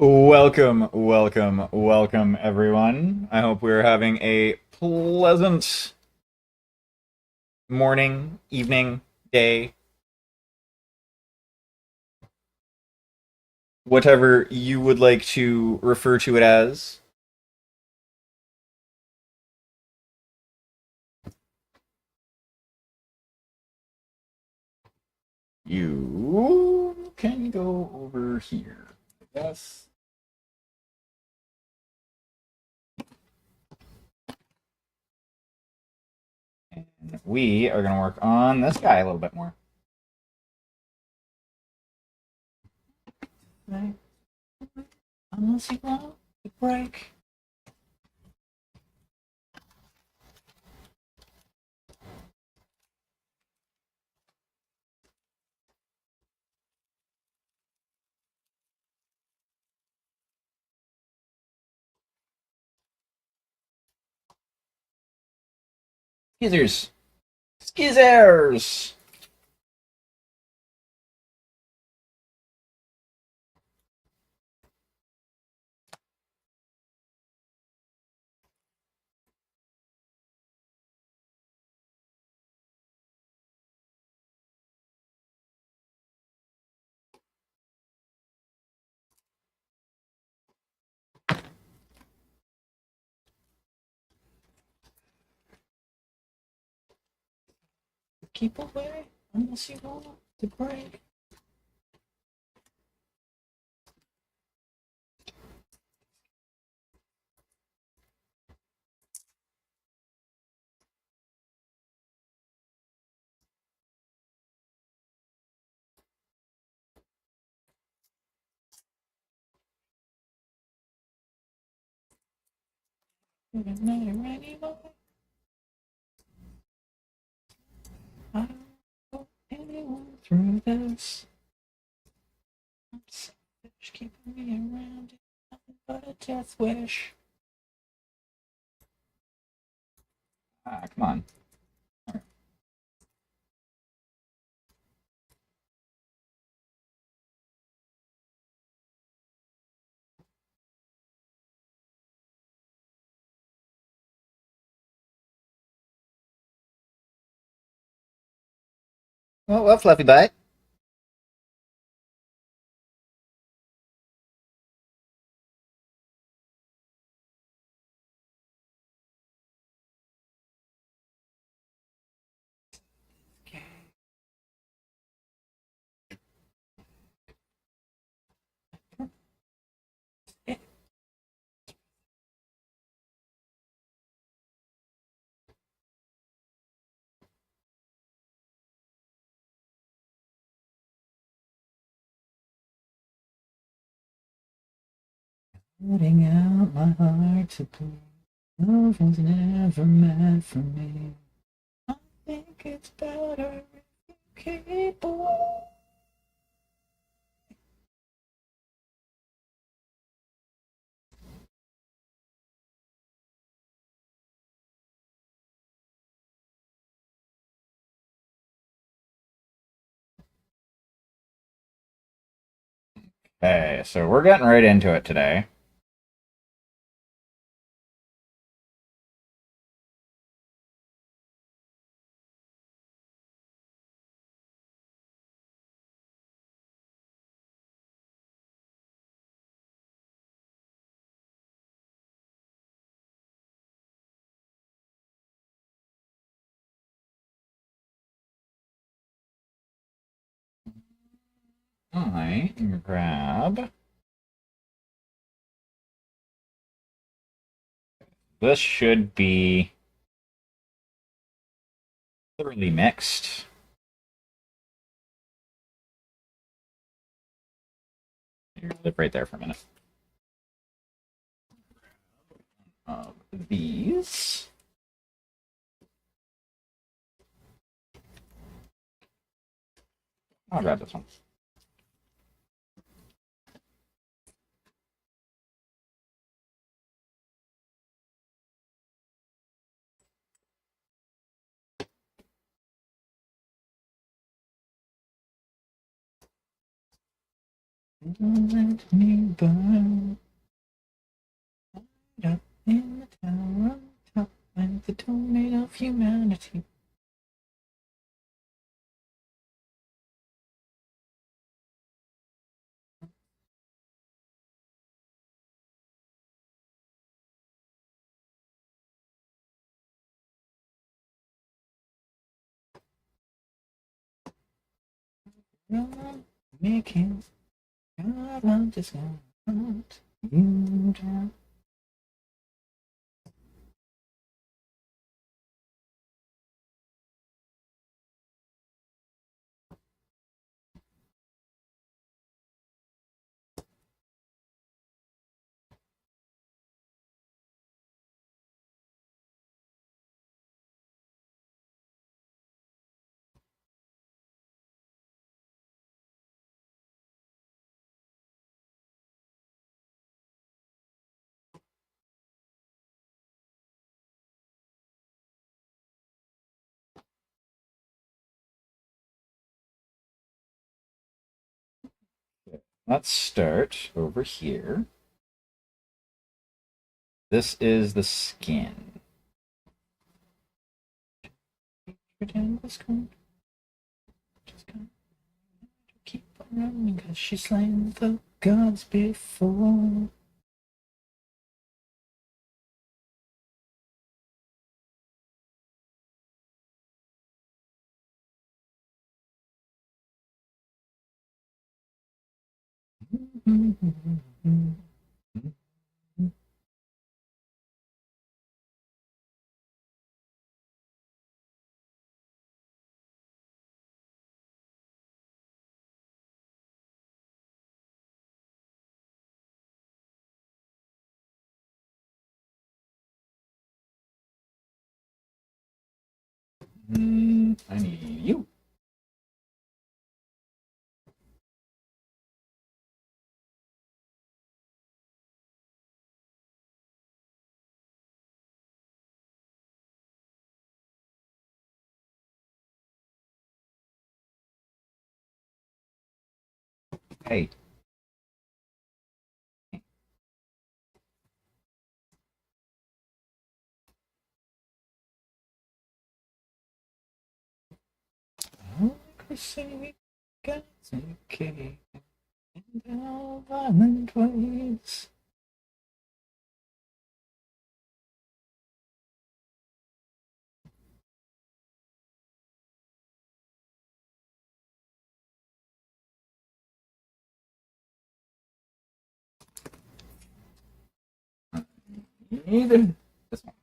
Welcome, everyone. I hope we're having a pleasant morning, evening, day, whatever you would like to refer to it as. You can go over here. Yes. And we are going to work on this guy a little bit more. Right. Unless you want to break. Skizzers. Skizzers! Keep away unless you want to break. It doesn't matter anymore. I don't know anyone through this. I'm selfish, keeping me around. Nothing but a death wish. Ah, come on. Well, Fluffy Butt. Okay. Putting out my heart to bleed. Love was never meant for me. I think it's better if you keep away. Okay, so we're getting right into it today. I grab. This should be thoroughly mixed. Here, live right there for a minute. Of these. I'll grab this one. Don't let me burn right up in the tower on top like the tomato of humanity. Run, making God, I'm just gonna hunt you down. Let's start over here. This is the skin. Pretend was going just gonna keep on running because she's slain the gods before. I need you. Hey. Oh, say God's okay in all violent ways. Either this one.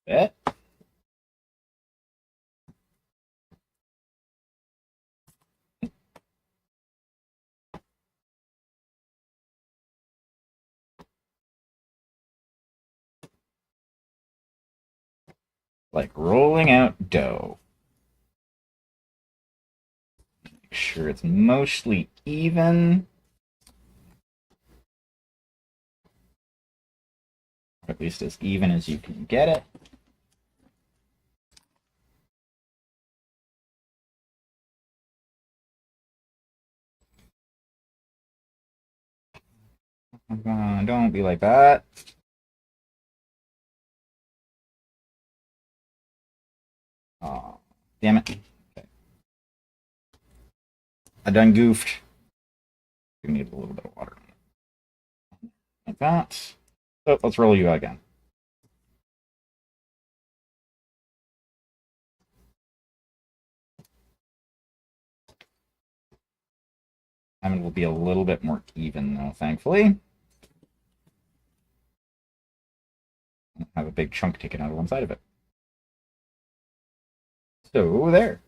Bet. Like rolling out dough. Make sure it's mostly even. Or at least as even as you can get it. Don't be like that. Oh, damn it. Okay. I done goofed. We need a little bit of water. Like that. So let's roll you again. And it will be a little bit more even though, thankfully. Have a big chunk taken out of one side of it. So there.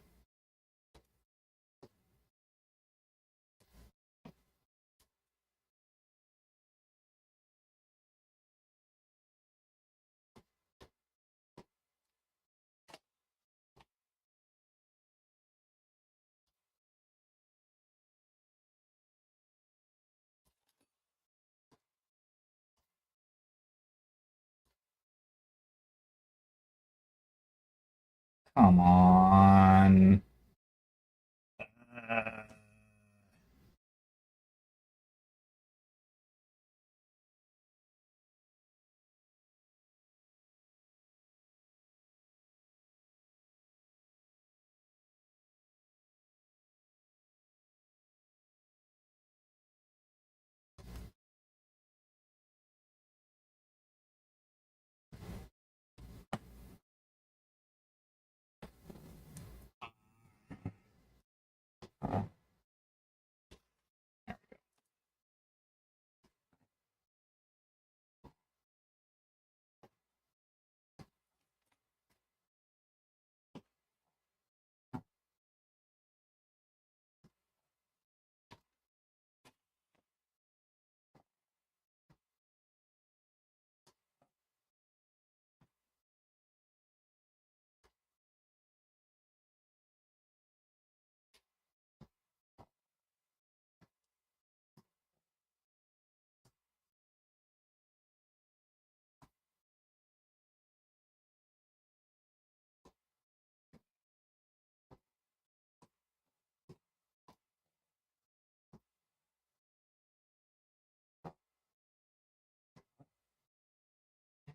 Come on.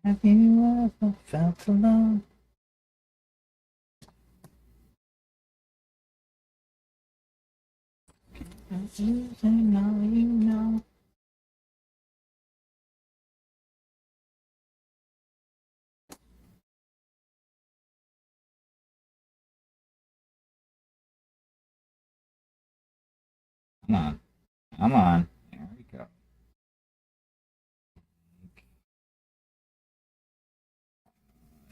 Have you ever felt alone? Losing all you know. Come on. Come on. There we go.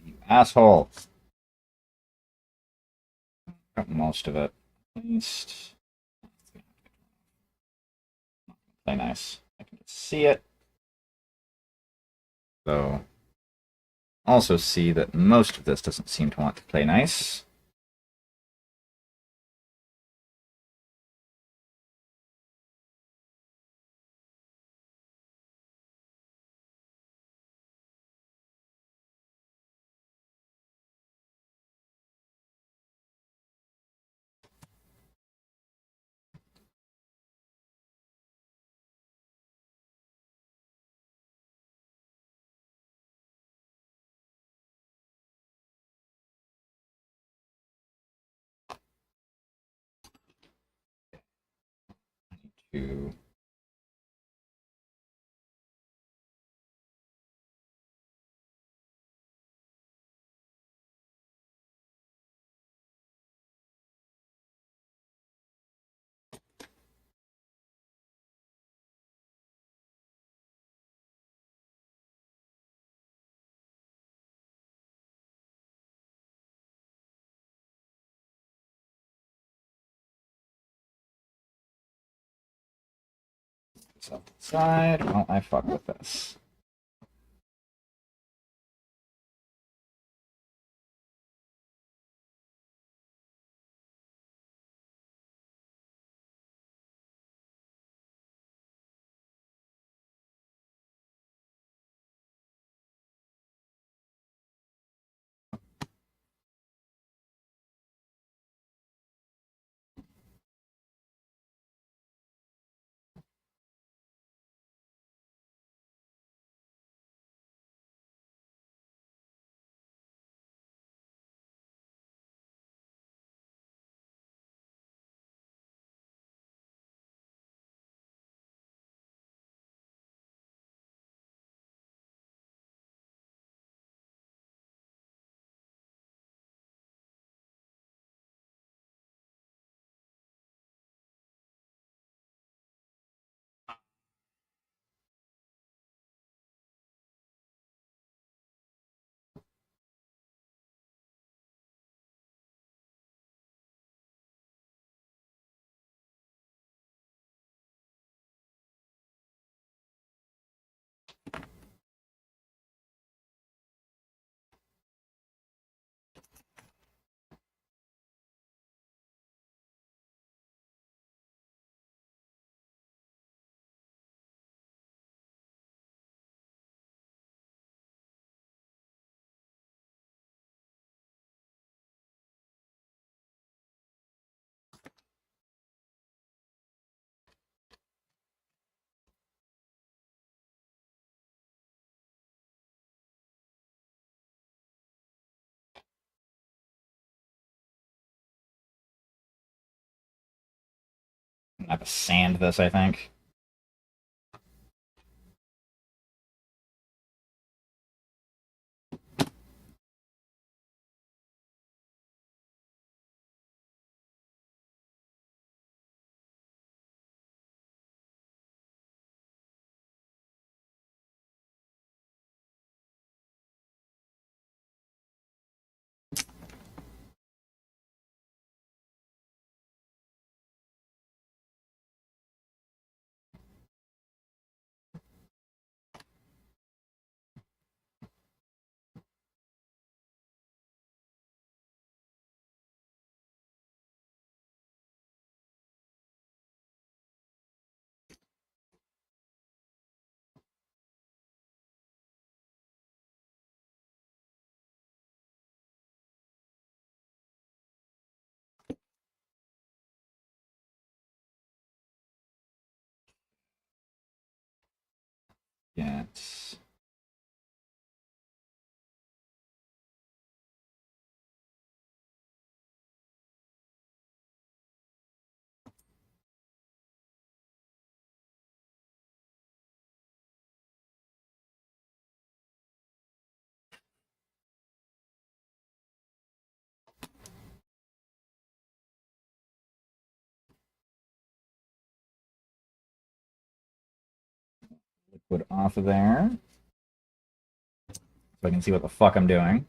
You asshole. Got most of it. At least. Play nice. I can see it. So, also see that most of this doesn't seem to want to play nice. To This up to the side while I fuck with this. I have to sand this, I think. Get liquid off of there so I can see what the fuck I'm doing.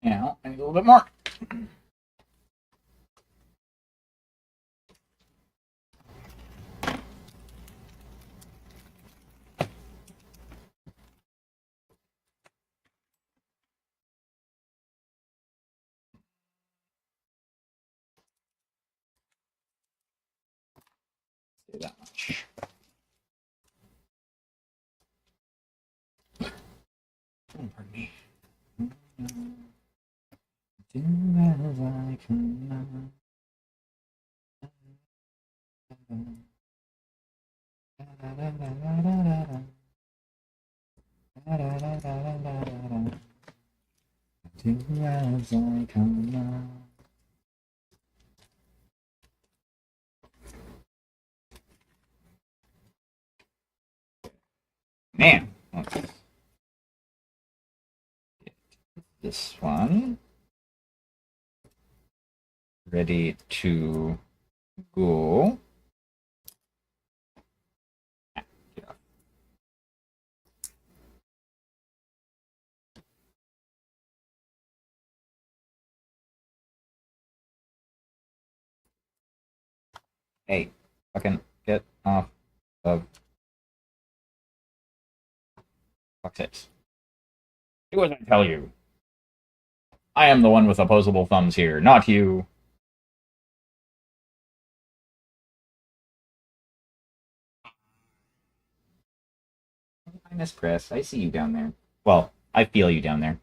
Now, I need a little bit more. Do that much. Oh, pardon me. Do as I can. As I come on. Man, let's get this one ready to go. Hey, fucking get off of fuck's sakes. Do as I tell you. I am the one with opposable thumbs here, not you. I miss Chris. I see you down there. Well, I feel you down there.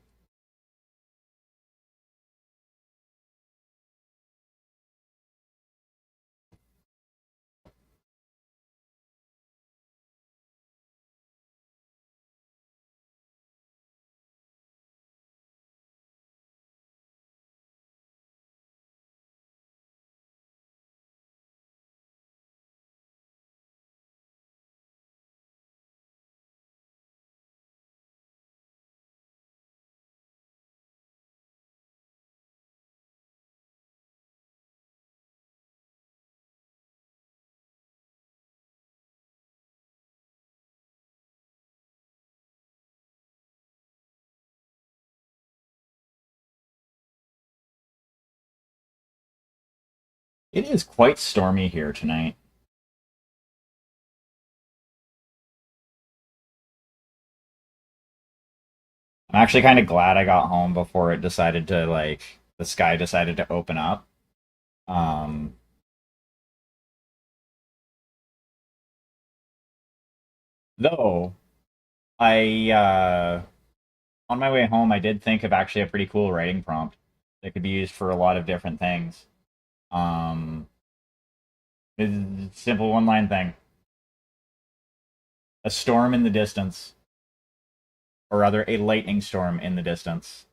It is quite stormy here tonight. I'm actually kind of glad I got home before it decided to, like, the sky decided to open up. Um, though, on my way home, I did think of actually a pretty cool writing prompt that could be used for a lot of different things. Um, it's a simple one line thing: a storm in the distance, or rather, a lightning storm in the distance.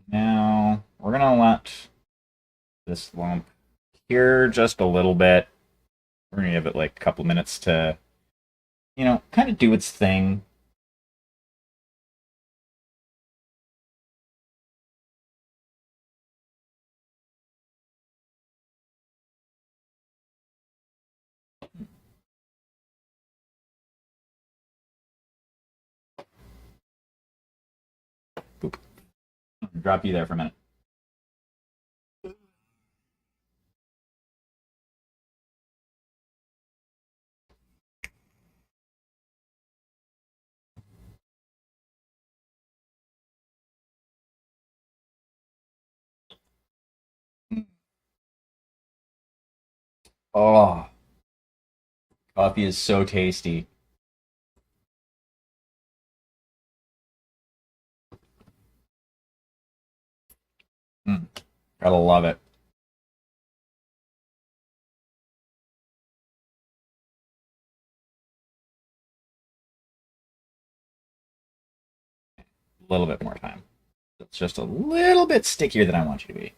Now, we're gonna let this lump cure just a little bit. We're gonna give it like a couple minutes to, kind of do its thing. Boop. Drop you there for a minute. Oh, coffee is so tasty. Mm, gotta love it. A little bit more time. It's just a little bit stickier than I want you to be.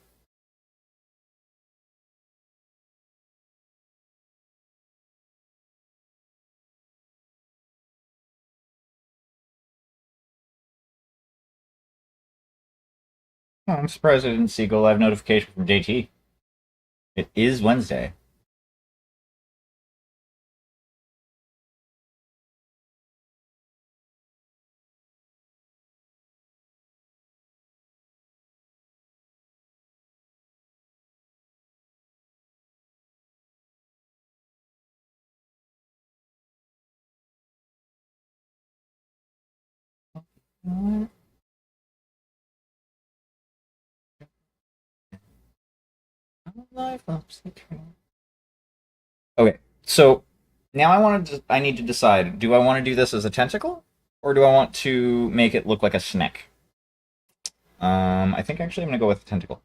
Oh, I'm surprised I didn't see go live notification from JT. It is Wednesday. What? Life upside down. Okay, so now I need to decide, do I want to do this as a tentacle? Or do I want to make it look like a snake? I think actually I'm gonna go with tentacle.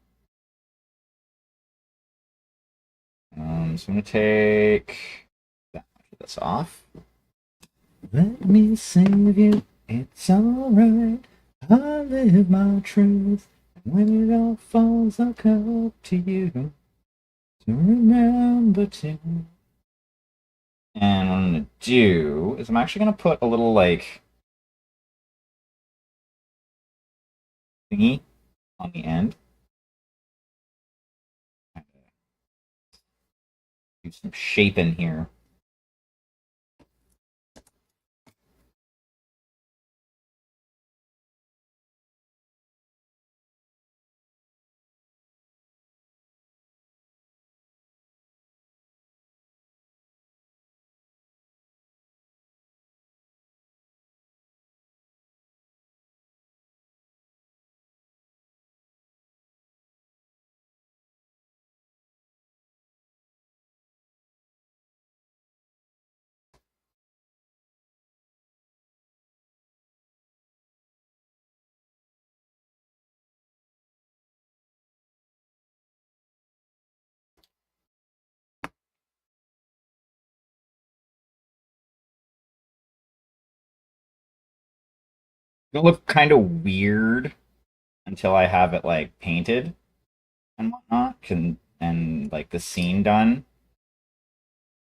So I'm gonna take that much of this off. Let me save you, it's alright. I live my truth. When it all falls, I'll come up to you to remember to. And what I'm gonna do is I'm actually gonna put a little like thingy on the end. Do some shape in here. It'll look kind of weird until I have it like painted and whatnot, and like the scene done.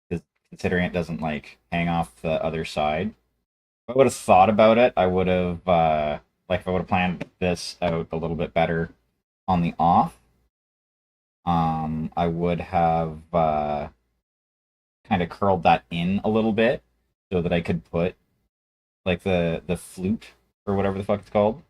Because considering it doesn't like hang off the other side. If I would have thought about it, I would have like if I would have planned this out a little bit better on the off. I would have kind of curled that in a little bit so that I could put like the flute or whatever the fuck it's called.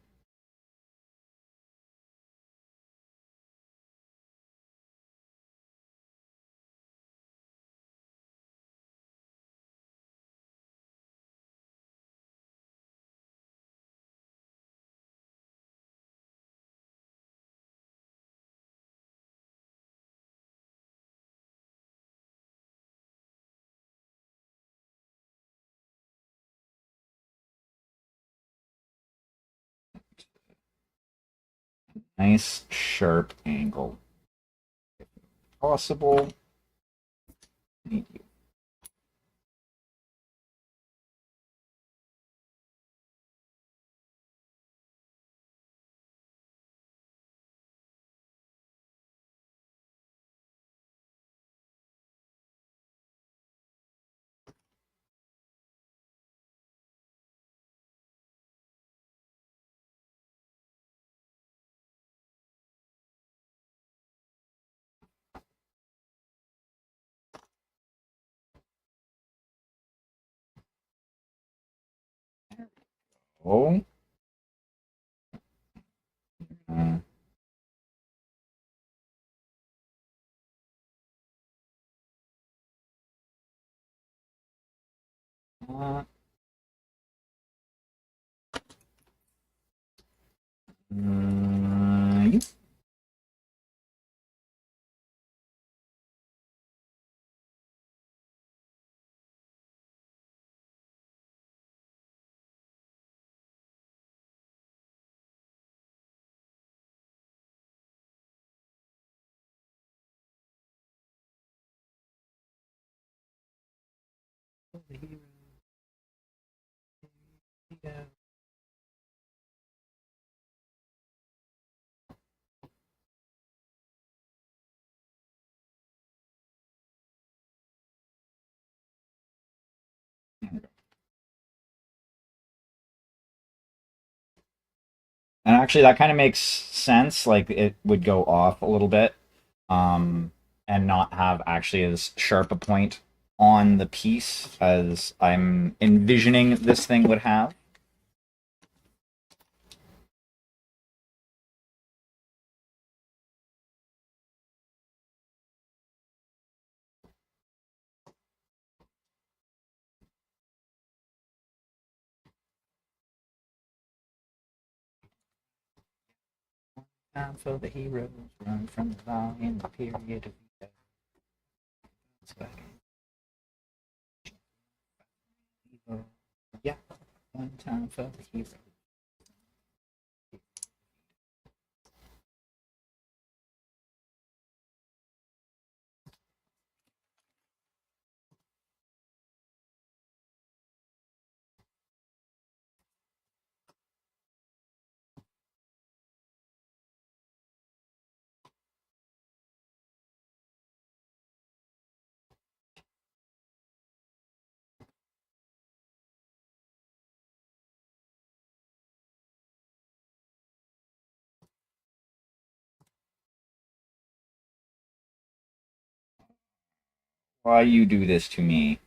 Nice sharp angle. If possible. Need you. Oh. Uh, uh, uh, And actually, that kind of makes sense. Like it would go off a little bit, um, and not have actually as sharp a point on the piece as I'm envisioning this thing would have. Time for the heroes, run from the law in the period of yeah, one time for the heroes. Why you do this to me?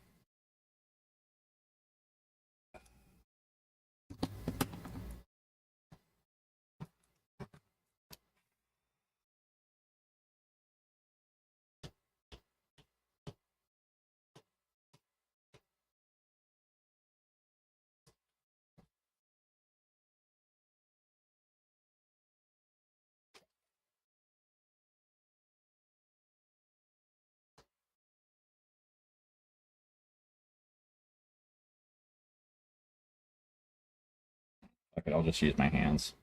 Okay, I'll just use my hands.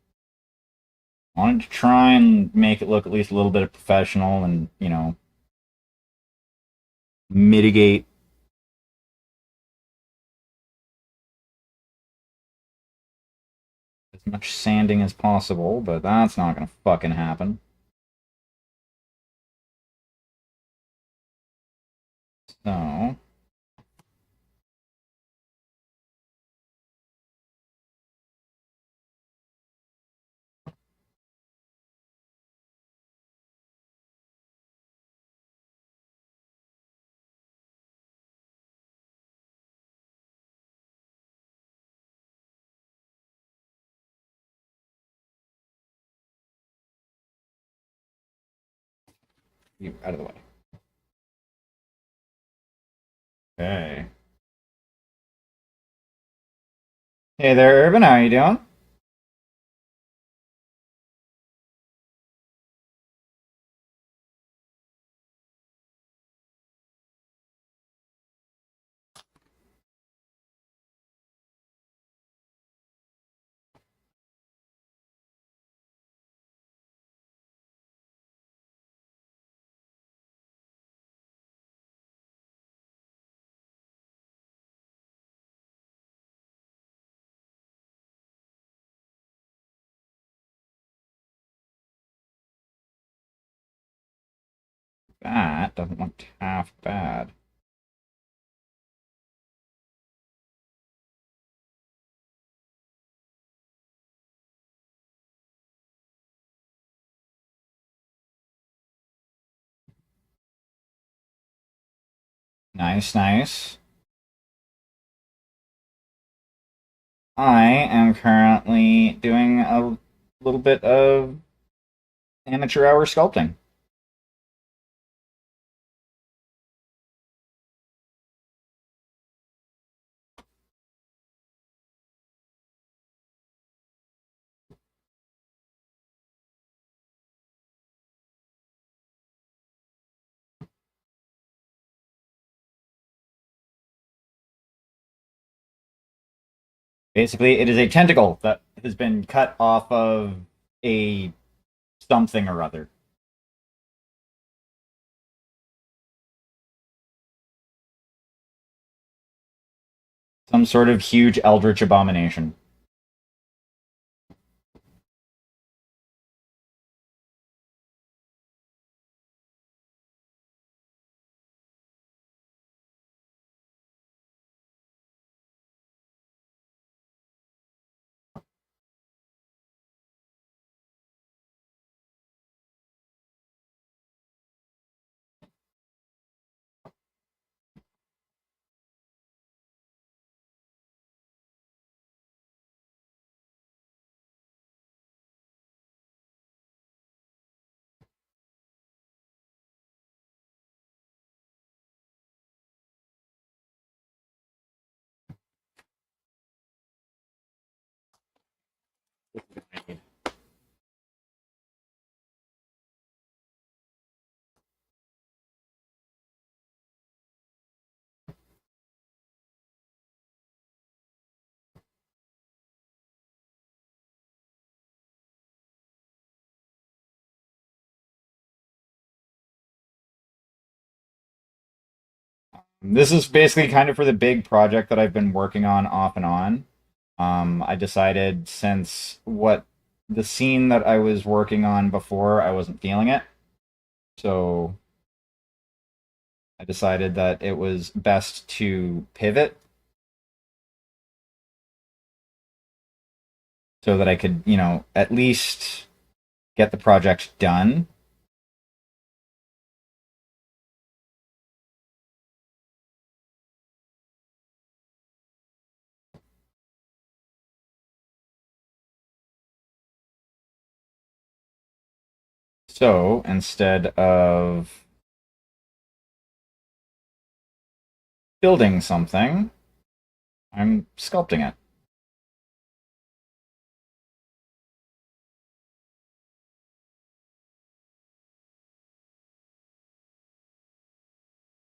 I wanted to try and make it look at least a little bit professional and, mitigate as much sanding as possible, but that's not gonna fucking happen. So, you out of the way. Okay. Hey there, Urban. How you doing? That doesn't look half bad. Nice, nice. I am currently doing a little bit of amateur hour sculpting. Basically, it is a tentacle that has been cut off of a something or other. Some sort of huge eldritch abomination. This is basically kind of for the big project that I've been working on off and on. I decided since what the scene that I was working on before, I wasn't feeling it. So I decided that it was best to pivot so that I could, at least get the project done. So instead of building something, I'm sculpting it.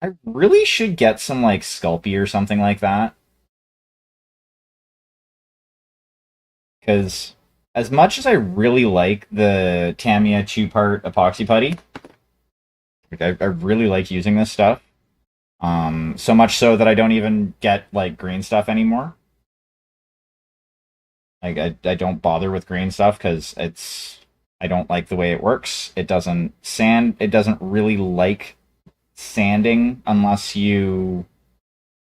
I really should get some like Sculpey or something like that. Because as much as I really like the Tamiya two-part epoxy putty, like I really like using this stuff. So much so that I don't even get like green stuff anymore. Like I don't bother with green stuff because I don't like the way it works. It doesn't sand. It doesn't really like sanding unless you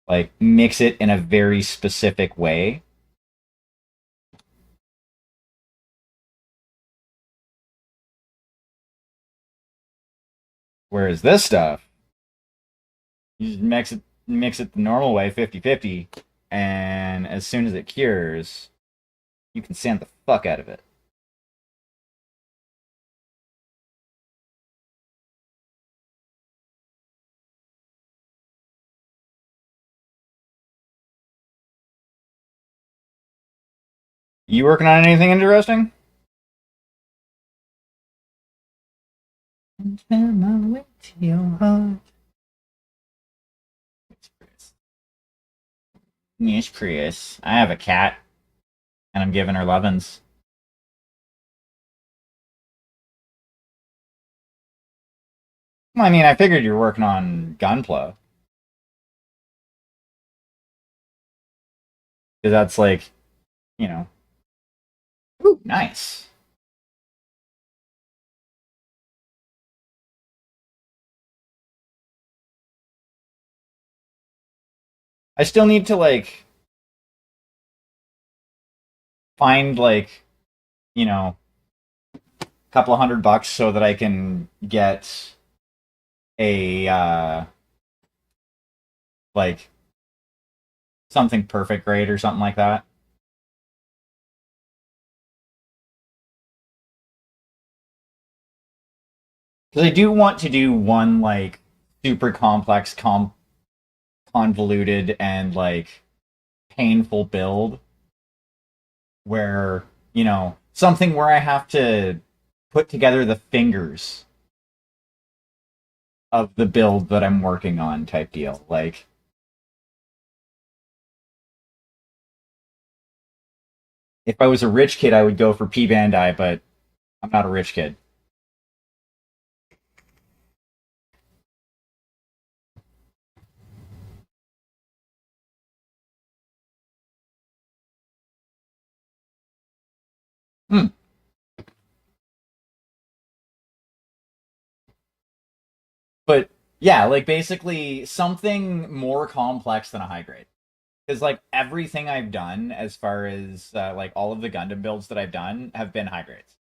like mix it in a very specific way. Whereas this stuff, you just mix it the normal way, 50-50, and as soon as it cures, you can sand the fuck out of it. You working on anything interesting? My way to your heart. Yes, Prius. I have a cat, and I'm giving her lovin's. Well, I mean, I figured you're working on Gunpla, because that's like, you know, ooh, nice. I still need to like find like, a couple of $100 so that I can get a like something perfect grade or something like that. Because I do want to do one like super complex, convoluted, and like painful build where something where I have to put together the fingers of the build that I'm working on type deal. Like if I was a rich kid, I would go for P Bandai, but I'm not a rich kid. Hmm. But yeah, like basically something more complex than a high grade. Because like everything I've done, as far as like all of the Gundam builds that I've done, have been high grades,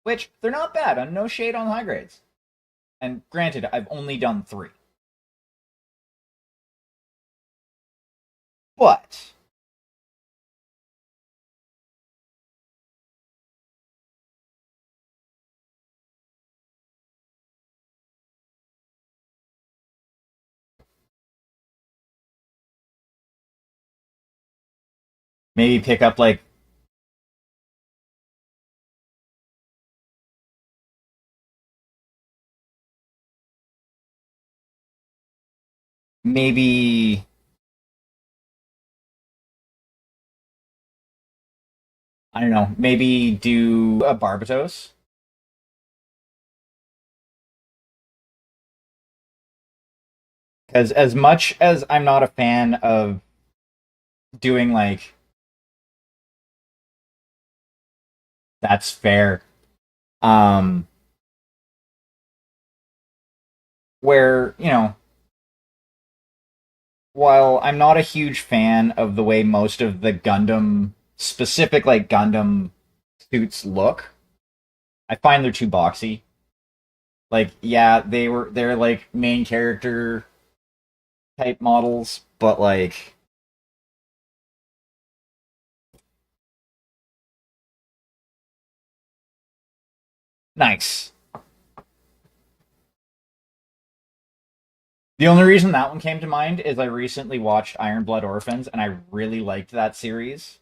which they're not bad. On no shade on high grades. And granted, I've only done three, but maybe pick up like maybe I don't know, maybe do a Barbatos. As much as I'm not a fan of doing like that's fair, um, where while I'm not a huge fan of the way most of the Gundam specific like Gundam suits look, I find they're too boxy. Like, yeah, they're like main character type models, but like nice. The only reason that one came to mind is I recently watched Iron Blood Orphans and I really liked that series.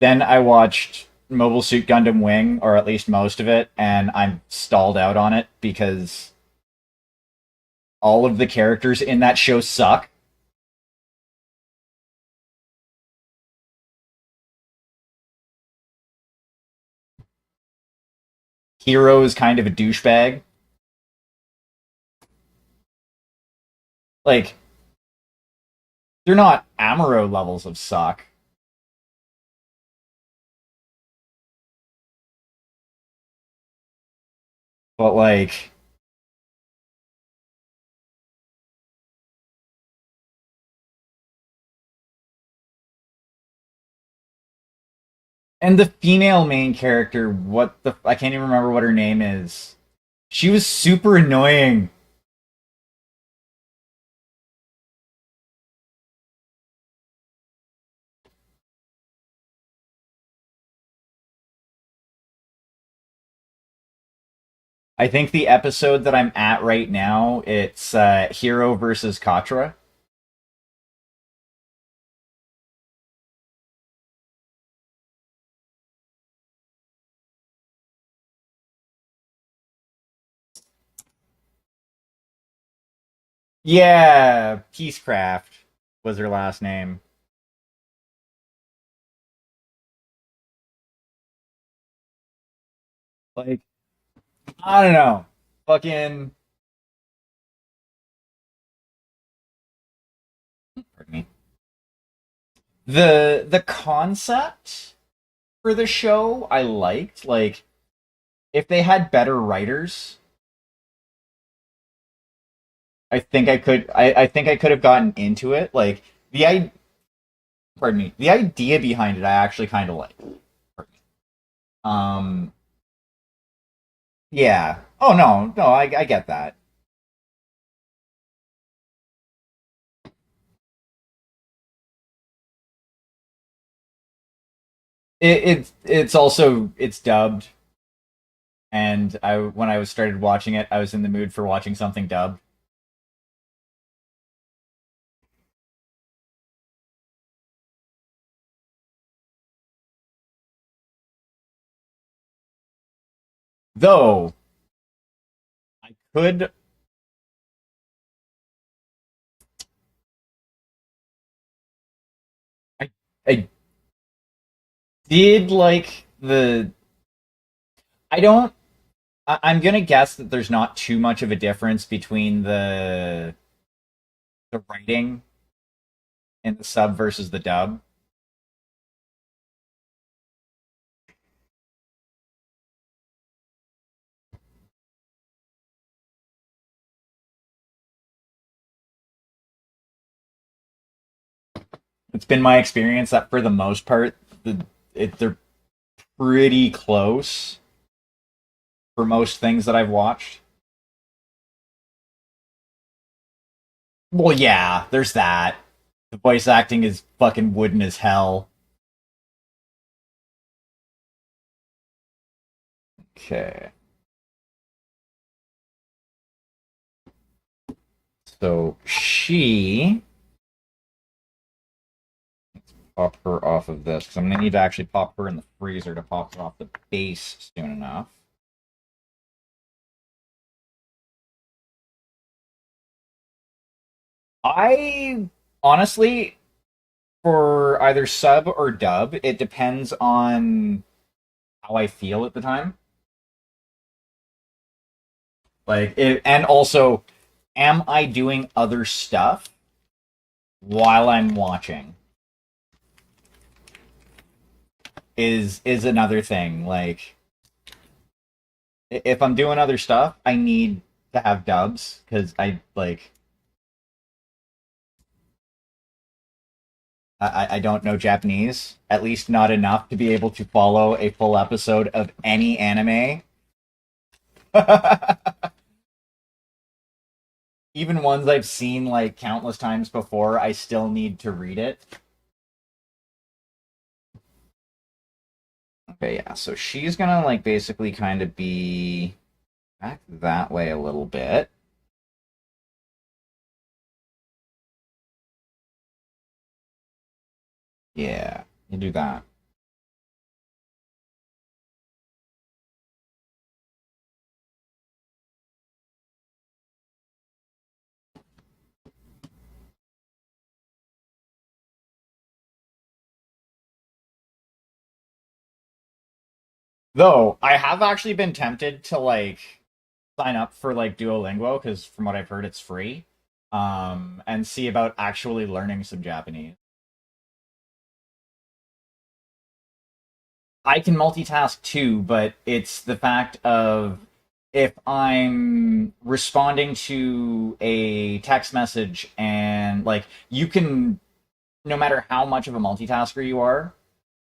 Then I watched Mobile Suit Gundam Wing, or at least most of it, and I'm stalled out on it because all of the characters in that show suck. Hero is kind of a douchebag. Like, they're not Amuro levels of suck, but like, and the female main character, I can't even remember what her name is. She was super annoying. I think the episode that I'm at right now, it's Hero versus Katra. Yeah, Peacecraft was her last name. Like, I don't know. Fucking pardon me. The concept for the show I liked. Like, if they had better writers, I think I could have gotten into it. Like pardon me. The idea behind it I actually kind of like. Um yeah. Oh no, no, I get that. It's also it's dubbed, and I when I was started watching it, I was in the mood for watching something dubbed. Though I could I did like the I don't I'm gonna guess that there's not too much of a difference between the writing in the sub versus the dub. It's been my experience that for the most part, they're pretty close for most things that I've watched. Well, yeah, there's that. The voice acting is fucking wooden as hell. Okay, so she pop her off of this because I'm gonna need to actually pop her in the freezer to pop her off the base soon enough. I honestly, for either sub or dub, it depends on how I feel at the time. And also, am I doing other stuff while I'm watching? Is another thing. Like, if I'm doing other stuff, I need to have dubs because I don't know Japanese, at least not enough to be able to follow a full episode of any anime. Even ones I've seen like countless times before, I still need to read it. Okay, yeah, so she's gonna like basically kind of be back that way a little bit. Yeah, you do that. Though I have actually been tempted to like sign up for like Duolingo because from what I've heard it's free. And see about actually learning some Japanese. I can multitask too, but it's the fact of if I'm responding to a text message and like you can no matter how much of a multitasker you are,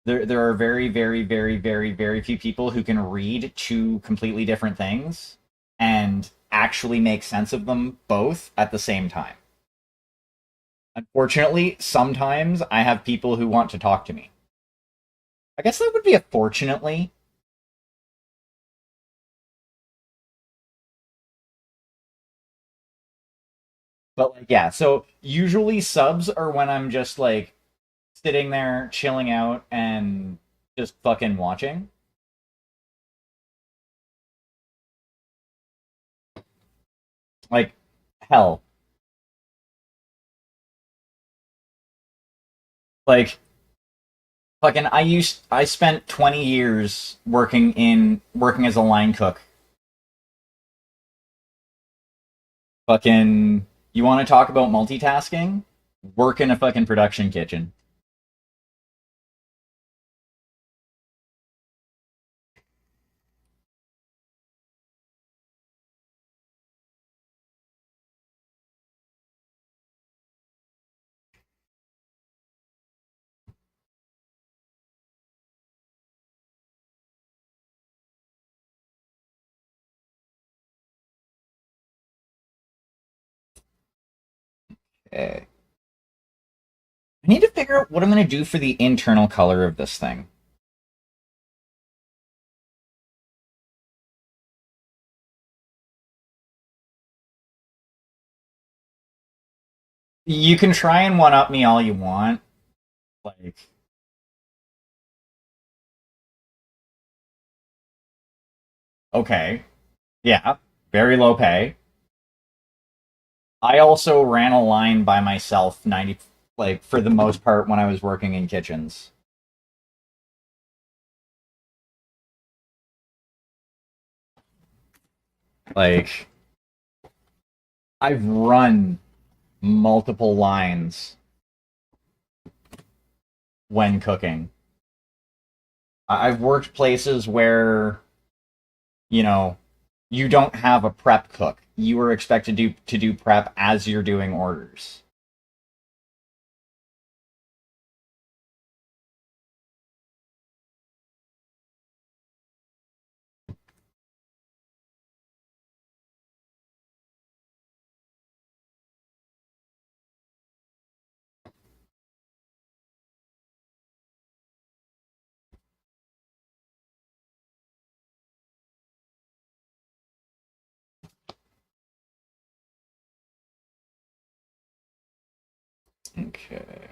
there are very, very, very, very, very few people who can read two completely different things and actually make sense of them both at the same time. Unfortunately, sometimes I have people who want to talk to me. I guess that would be a fortunately, but like yeah, so usually subs are when I'm just like sitting there chilling out and just fucking watching. Like hell. Like I spent 20 years working as a line cook. Fucking you want to talk about multitasking? Work in a fucking production kitchen. Okay. I need to figure out what I'm going to do for the internal color of this thing. You can try and one up me all you want. Like, okay. Yeah, very low pay. I also ran a line by myself 90 like for the most part when I was working in kitchens. Like I've run multiple lines when cooking. I've worked places where, you know, you don't have a prep cook. You are expected to do prep as you're doing orders. Okay.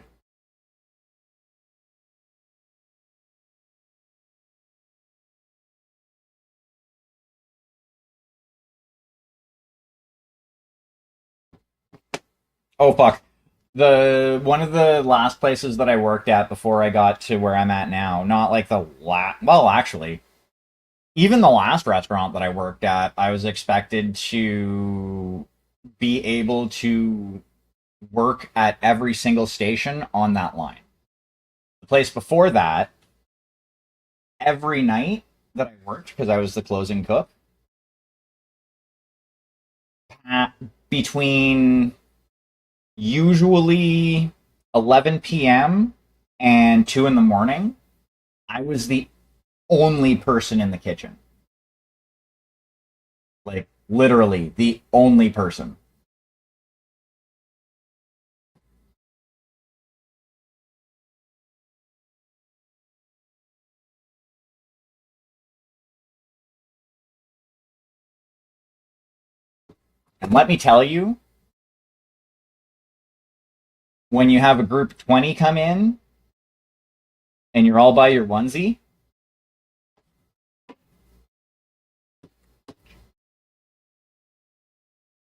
Oh fuck. The one of the last places that I worked at before I got to where I'm at now, not like the well, actually. even the last restaurant that I worked at, I was expected to be able to work at every single station on that line. The place before that, every night that I worked, because I was the closing cook, at between usually 11 p.m. and 2 in the morning, I was the only person in the kitchen. Like, literally, the only person. And let me tell you, when you have a group of 20 come in and you're all by your onesie,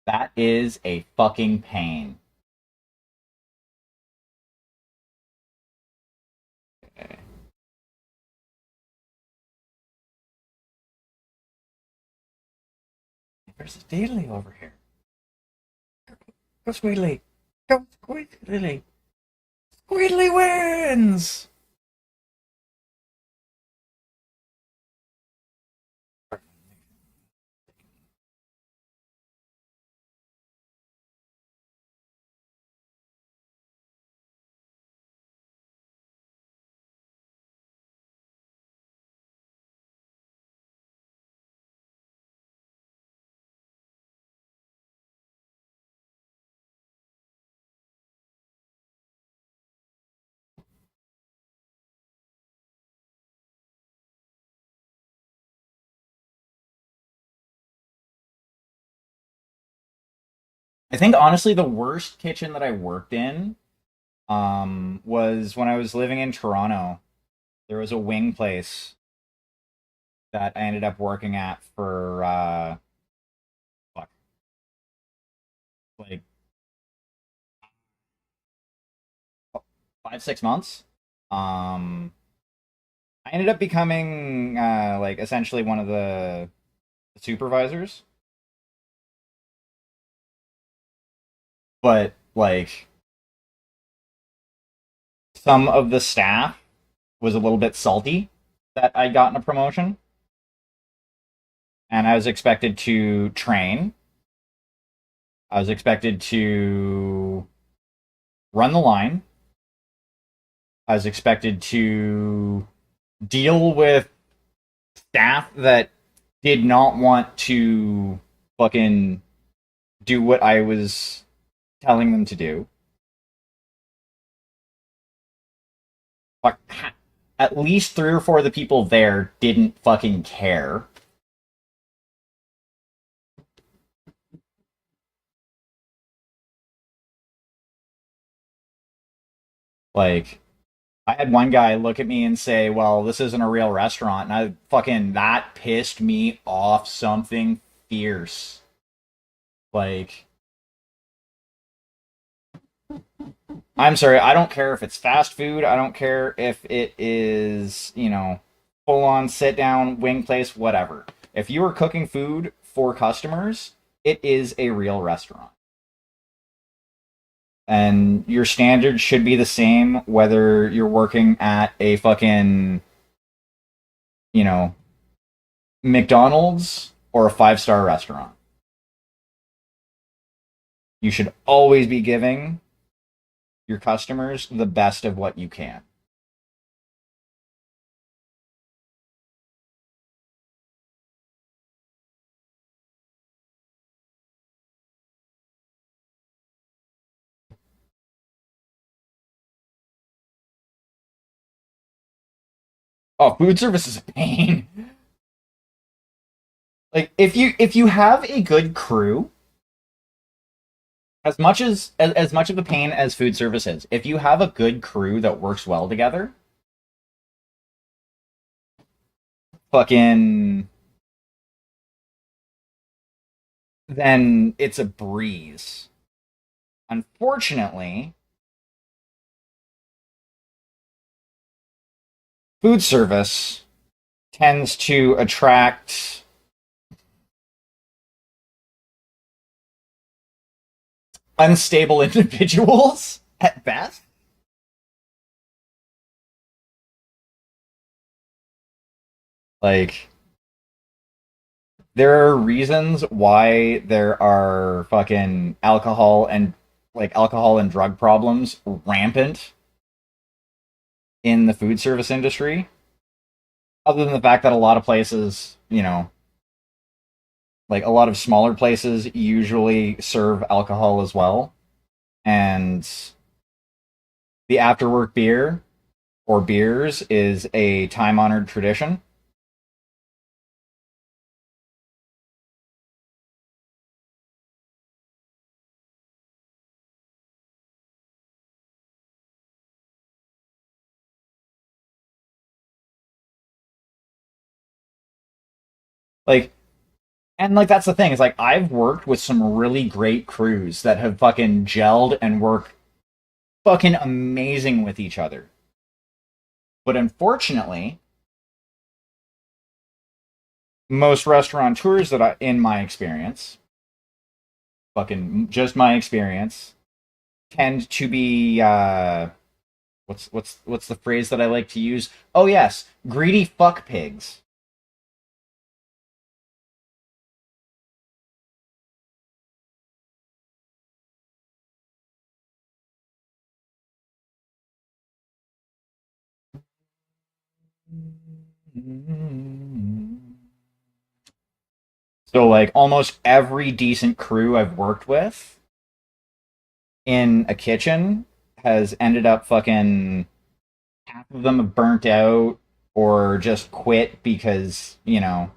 that is a fucking pain. Okay. There's a daily over here. Go Squeedly. Go Squeedly. Squeedly wins! I think honestly the worst kitchen that I worked in was when I was living in Toronto. There was a wing place that I ended up working at for fuck, like 5 6 months. Um, I ended up becoming like essentially one of the supervisors, but like some of the staff was a little bit salty that I'd gotten a promotion, and I was expected to train. I was expected to run the line. I was expected to deal with staff that did not want to fucking do what I was telling them to do. Fuck, at least three or four of the people there didn't fucking care. Like, I had one guy look at me and say, "Well, this isn't a real restaurant," and I fucking that pissed me off something fierce. Like, I'm sorry, I don't care if it's fast food. I don't care if it is, full on sit down, wing place, whatever. If you are cooking food for customers, it is a real restaurant. And your standards should be the same whether you're working at a fucking, you know, McDonald's or a five-star restaurant. You should always be giving your customers the best of what you can. Oh, food service is a pain. Like if you have a good crew, as much of a pain as food service is, if you have a good crew that works well together, fucking then it's a breeze. Unfortunately, food service tends to attract unstable individuals at best. Like, there are reasons why there are fucking alcohol and drug problems rampant in the food service industry. Other than the fact that a lot of places, like a lot of smaller places usually serve alcohol as well. And the afterwork beer or beers is a time honored tradition. Like, and like that's the thing, is like I've worked with some really great crews that have fucking gelled and work fucking amazing with each other. But unfortunately, most restaurateurs in my experience, fucking just my experience, tend to be what's the phrase that I like to use? Oh yes, greedy fuck pigs. So like almost every decent crew I've worked with in a kitchen has ended up fucking half of them have burnt out or just quit because, a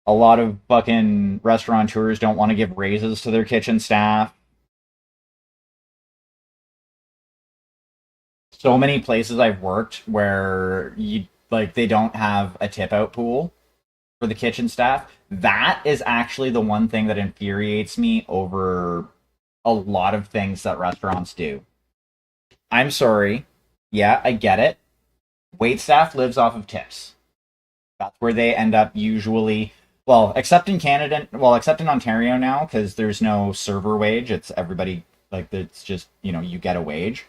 lot of fucking restaurateurs don't want to give raises to their kitchen staff. So many places I've worked where they don't have a tip out pool for the kitchen staff. That is actually the one thing that infuriates me over a lot of things that restaurants do. I'm sorry. Yeah, I get it. Wait staff lives off of tips. That's where they end up usually. Well, except in Canada, well, except in Ontario now, because there's no server wage. It's everybody, like, it's just, you get a wage.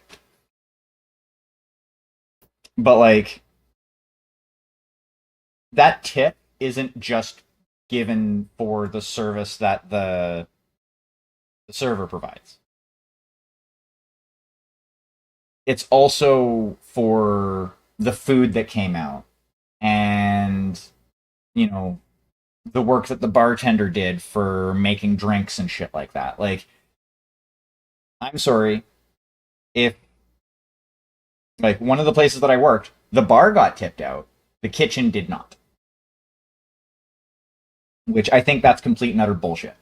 But, like, that tip isn't just given for the service that the server provides. It's also for the food that came out and, you know, the work that the bartender did for making drinks and shit like that. Like, I'm sorry if, like, one of the places that I worked, the bar got tipped out, the kitchen did not, which I think that's complete and utter bullshit.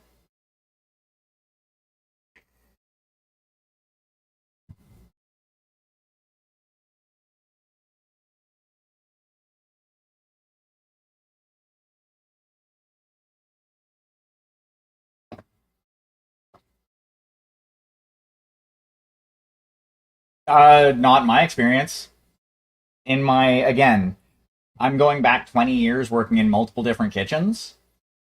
Not my experience. In my, again, I'm going back 20 years working in multiple different kitchens.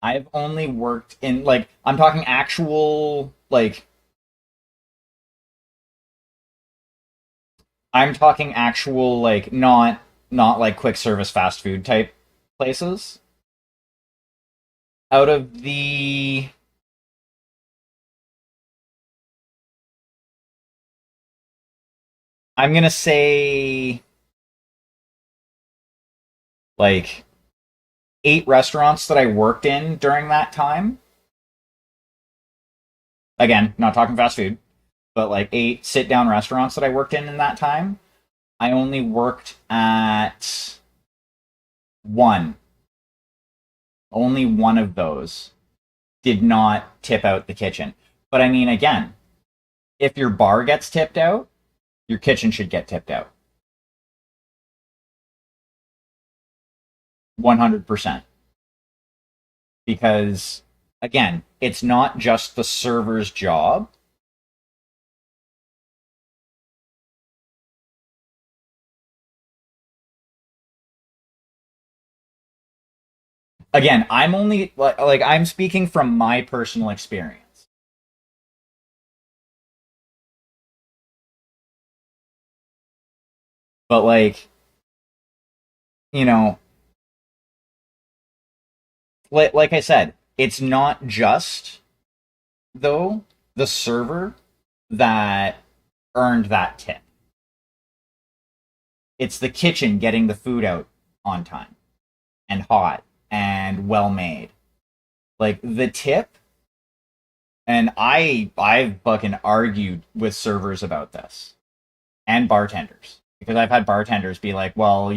I've only worked in, like, I'm talking actual, like, I'm talking actual, like, not like quick service fast food type places. Out of the, I'm gonna say, like, 8 restaurants that I worked in during that time. Again, not talking fast food, but like 8 sit down restaurants that I worked in that time. I only worked at one. Only one of those did not tip out the kitchen. But I mean, again, if your bar gets tipped out, your kitchen should get tipped out. 100%. Because, again, it's not just the server's job. Again, I'm only like I'm speaking from my personal experience. But like, you know, like I said, it's not just though the server that earned that tip. It's the kitchen getting the food out on time and hot and well made. Like the tip, and I've fucking argued with servers about this and bartenders because I've had bartenders be like, well,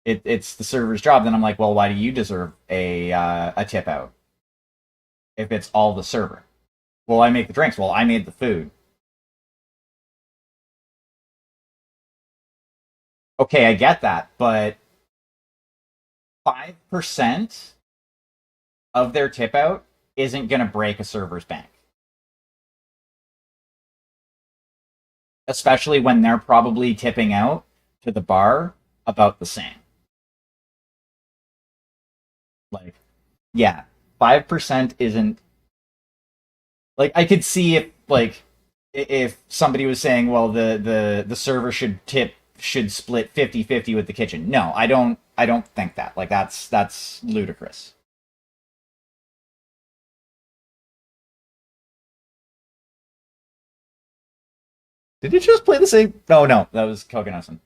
it's the server's job. Then I'm like, well, why do you deserve a tip out if it's all the server? Well, I make the drinks. Well, I made the food. Okay, I get that, but 5% of their tip out isn't going to break a server's bank, especially when they're probably tipping out to the bar about the same. Like, yeah, 5% isn't like I could see if somebody was saying, well, the server should split 50-50 with the kitchen. No, I don't think that. Like that's ludicrous. Did it just play the same? No, no, that was Koganesen.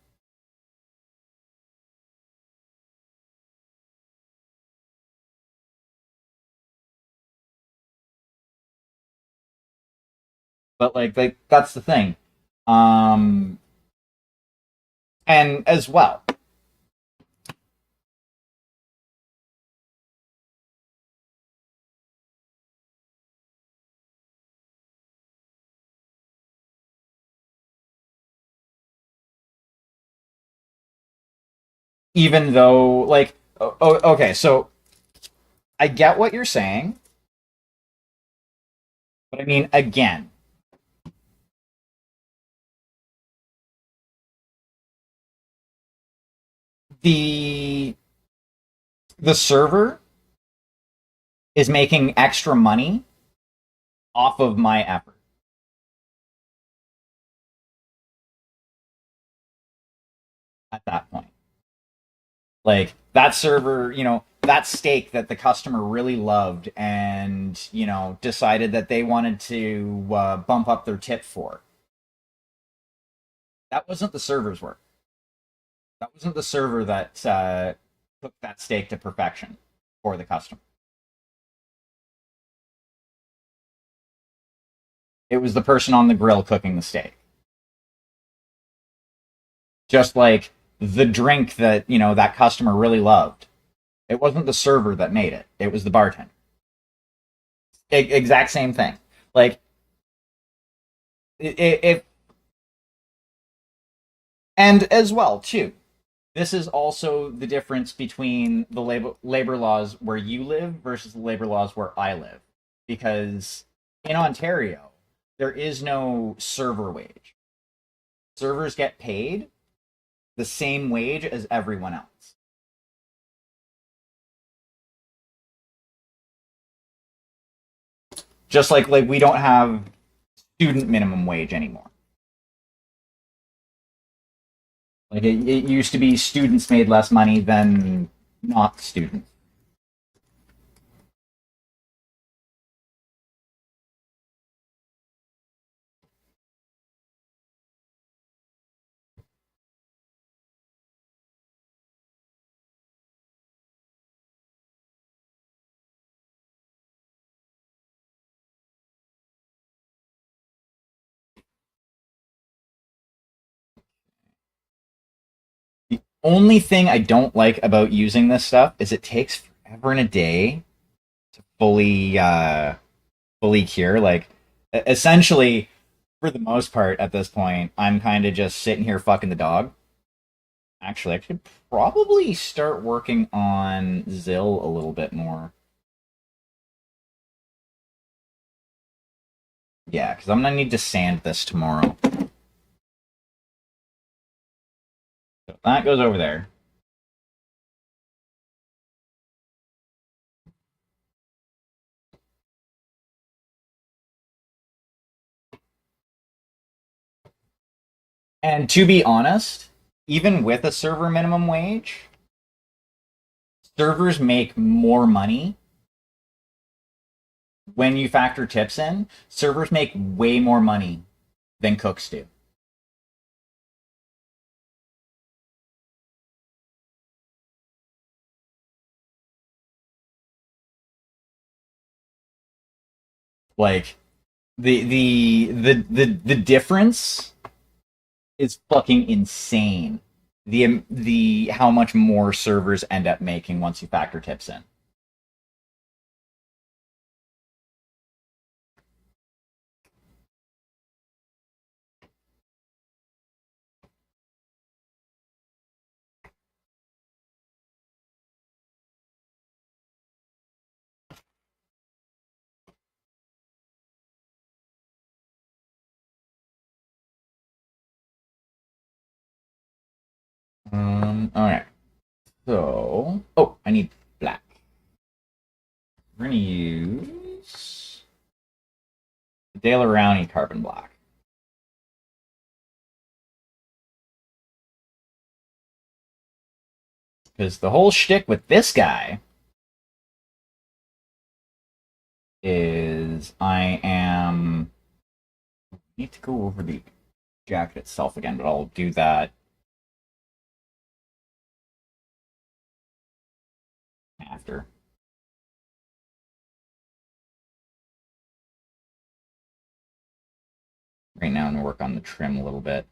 But like that's the thing. Um and as well, even though okay, so I get what you're saying, but I mean again, the the server is making extra money off of my effort at that point. Like that server, that steak that the customer really loved and, decided that they wanted to bump up their tip for. That wasn't the server's work. That wasn't the server that cooked that steak to perfection for the customer. It was the person on the grill cooking the steak. Just like the drink that, that customer really loved. It wasn't the server that made it. It was the bartender. Exact same thing. Like if and as well too. This is also the difference between the labor laws where you live versus the labor laws where I live. Because in Ontario, there is no server wage. Servers get paid the same wage as everyone else. Just like we don't have student minimum wage anymore. Like it used to be students made less money than not students. The only thing I don't like about using this stuff is it takes forever and a day to fully cure. Like essentially, for the most part, at this point, I'm kind of just sitting here fucking the dog. Actually, I could probably start working on Zill a little bit more. Yeah, because I'm gonna need to sand this tomorrow. So that goes over there. And to be honest, even with a server minimum wage, servers make more money when you factor tips in. Servers make way more money than cooks do. Like the difference is fucking insane. The how much more servers end up making once you factor tips in. All right. So, oh, I need black. We're gonna use the Diorama carbon black. Because the whole shtick with this guy is I need to go over the jacket itself again, but I'll do that after. Right now, I'm gonna work on the trim a little bit.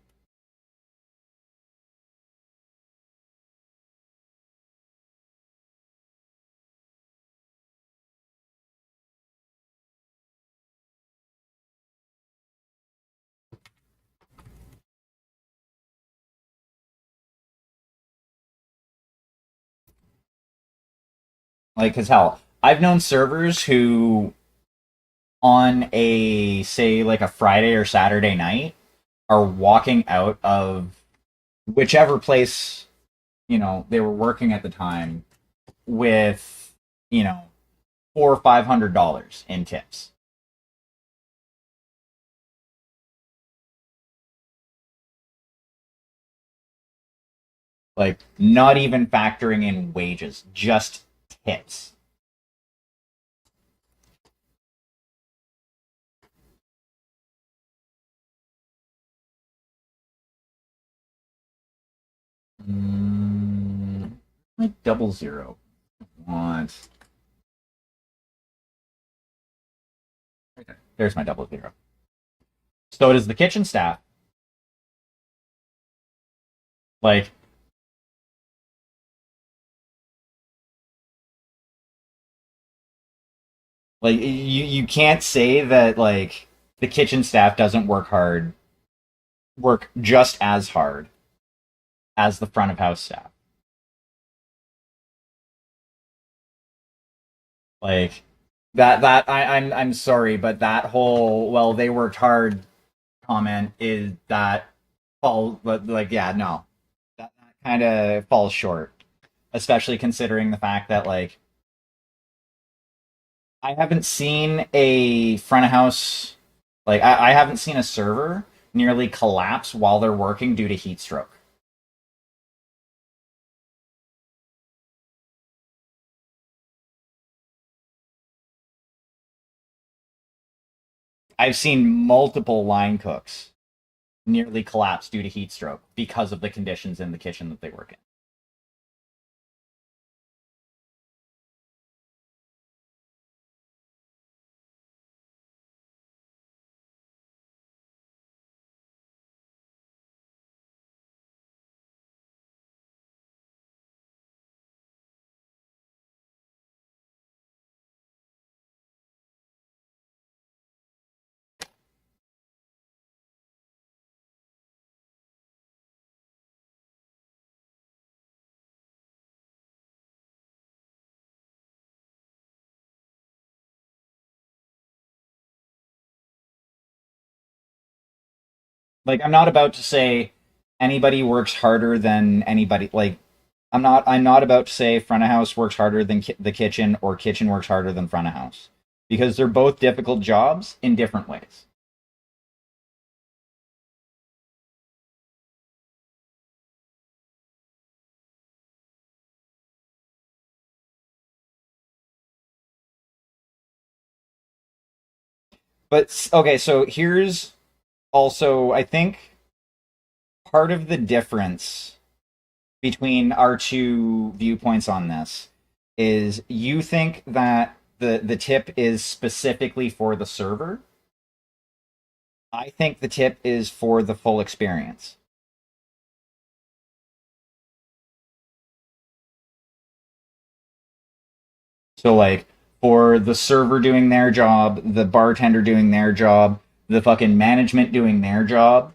Like, cause hell, I've known servers who, on a say like a Friday or Saturday night, are walking out of whichever place they were working at the time with $400 or $500 in tips. Like, not even factoring in wages, just tips. Like double zero. Want. There's my double zero. So does the kitchen staff. Like, you can't say that like the kitchen staff doesn't work just as hard as the front of house staff. Like I'm sorry, but that whole well they worked hard comment is that fall but like yeah no that kind of falls short, especially considering the fact that like I haven't seen a front of house I haven't seen a server nearly collapse while they're working due to heat stroke. I've seen multiple line cooks nearly collapse due to heat stroke because of the conditions in the kitchen that they work in. Like I'm not about to say anybody works harder than anybody. Like I'm not about to say front of house works harder than the kitchen or kitchen works harder than front of house because they're both difficult jobs in different ways. But okay, so here's also, I think, part of the difference between our two viewpoints on this is you think that the tip is specifically for the server. I think the tip is for the full experience. So like for the server doing their job, the bartender doing their job, the fucking management doing their job.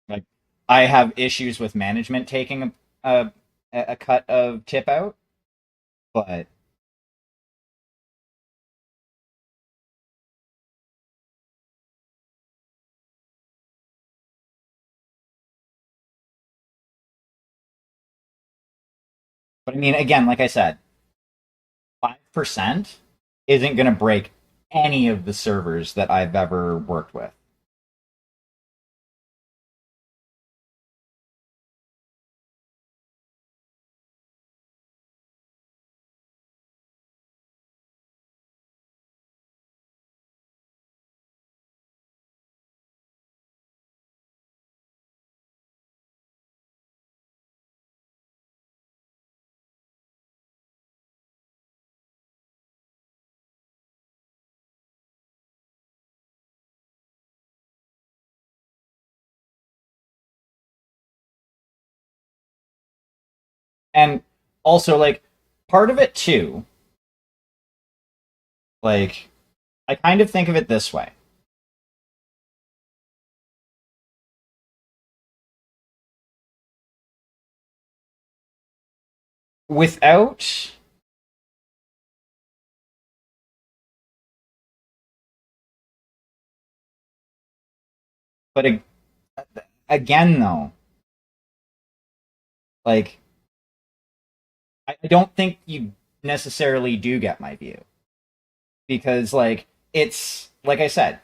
Like I have issues with management taking a a cut of tip out, but I mean again, like I said, 5% isn't going to break any of the servers that I've ever worked with. And also like part of it too, like I kind of think of it this way. Without but again though, like I don't think you necessarily do get my view because like it's like I said,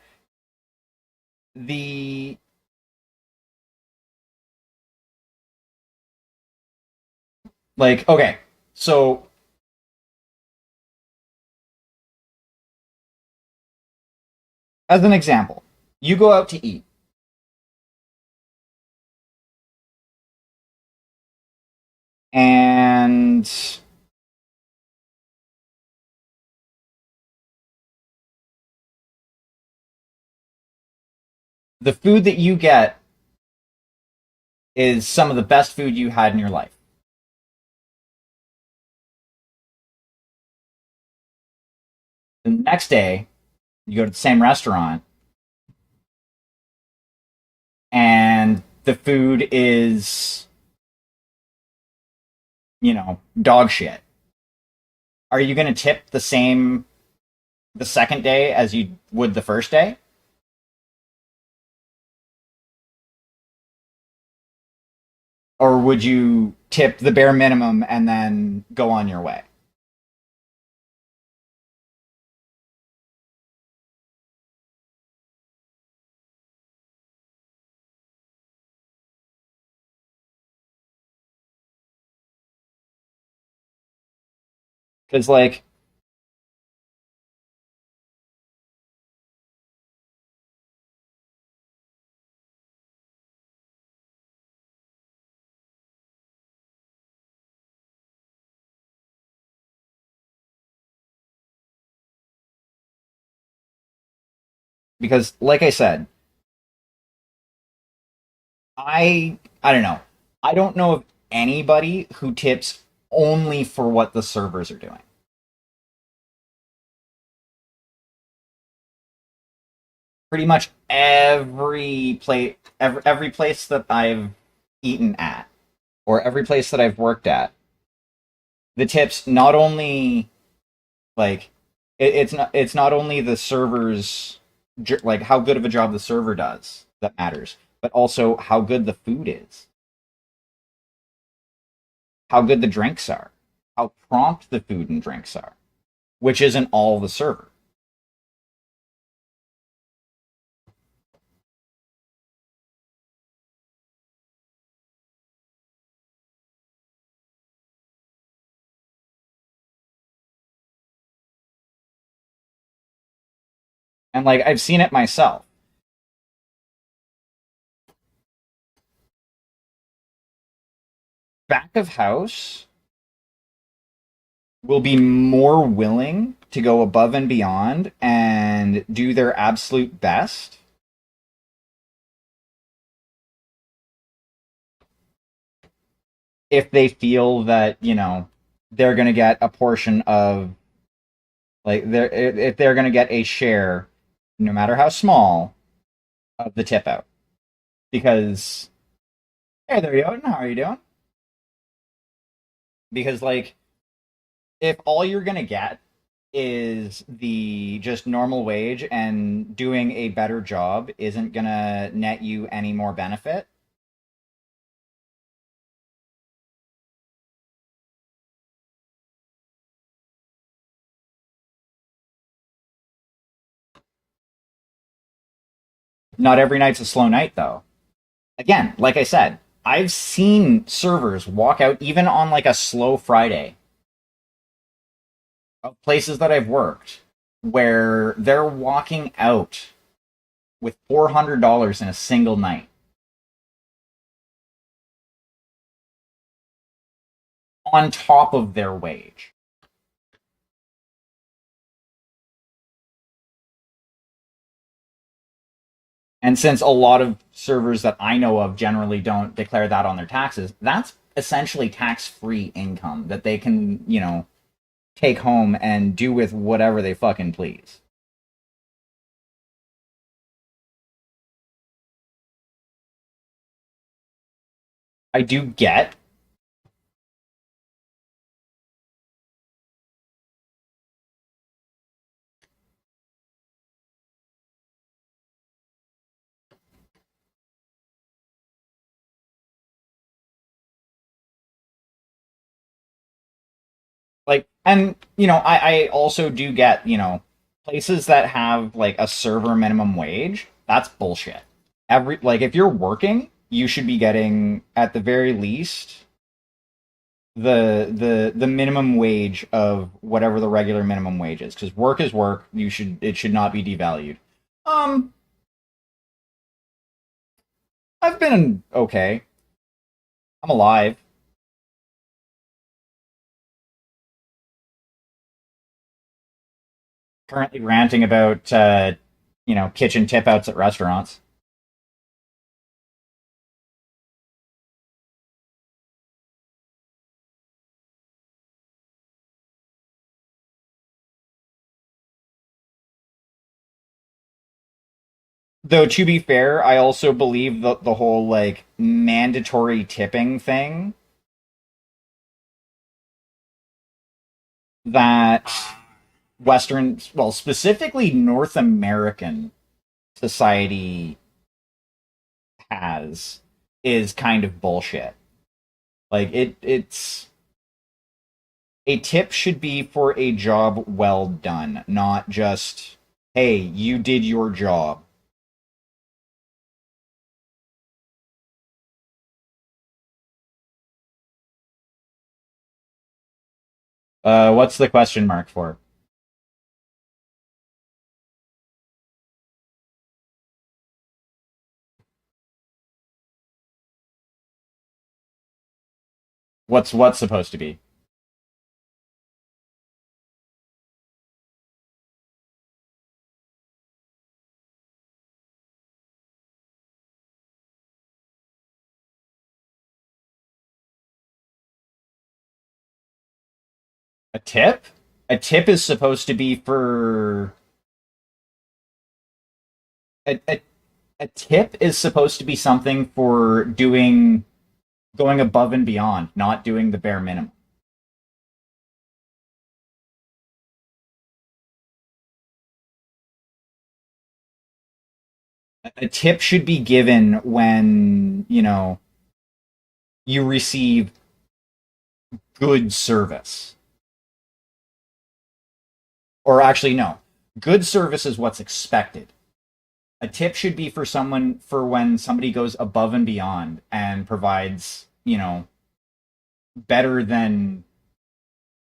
the like okay, so as an example, you go out to eat and the food that you get is some of the best food you had in your life. The next day, you go to the same restaurant and the food is, dog shit. Are you going to tip the same the second day as you would the first day? Or would you tip the bare minimum and then go on your way? Because, like, like I said, I don't know. I don't know of anybody who tips only for what the servers are doing. Pretty much every place that I've eaten at, or every place that I've worked at, the tips not only like it's not only the servers like how good of a job the server does that matters, but also how good the food is, how good the drinks are, how prompt the food and drinks are, which isn't all the server. And like I've seen it myself. Back of house will be more willing to go above and beyond and do their absolute best if they feel that, they're going to get a portion of, like, if they're going to get a share, no matter how small, of the tip out. Because, hey there, Yoden, how are you doing? Because, like, if all you're going to get is the just normal wage and doing a better job isn't going to net you any more benefit, not every night's a slow night, though. Again, like I said, I've seen servers walk out even on like a slow Friday of places that I've worked where they're walking out with $400 in a single night on top of their wage. And since a lot of servers that I know of generally don't declare that on their taxes, that's essentially tax free income that they can, take home and do with whatever they fucking please. I do get, like, and I also do get, places that have like a server minimum wage. That's bullshit. Like, if you're working, you should be getting at the very least the minimum wage of whatever the regular minimum wage is, because work is work. It should not be devalued. um I've been okay. I'm alive. Currently ranting about kitchen tip outs at restaurants. Though, to be fair, I also believe that the whole like mandatory tipping thing, that Western, well, specifically North American society has, is kind of bullshit. Like, it's a tip should be for a job well done, not just, hey, you did your job. What's the question mark for? What's supposed to be? A tip? A tip is supposed to be for a a tip is supposed to be something for doing going above and beyond, not doing the bare minimum. A tip should be given when, you receive good service. Or actually, no. Good service is what's expected. A tip should be for someone for when somebody goes above and beyond and provides, better than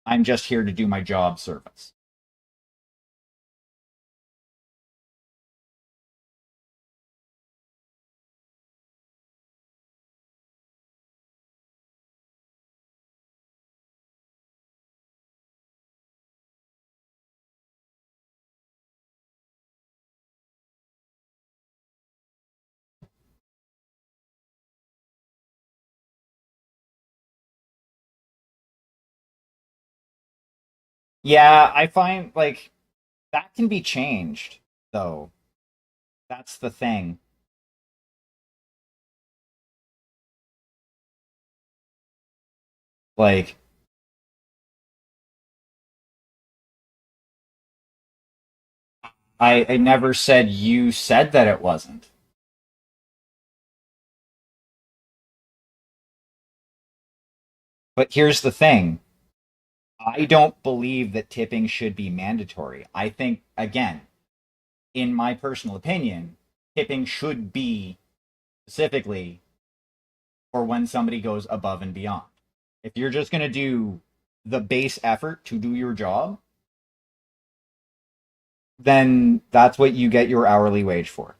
I'm just here to do my job service. Yeah, I find like that can be changed though. That's the thing. Like I never said you said that it wasn't. But here's the thing. I don't believe that tipping should be mandatory. I think again, in my personal opinion, tipping should be specifically for when somebody goes above and beyond. If you're just going to do the base effort to do your job, then that's what you get your hourly wage for.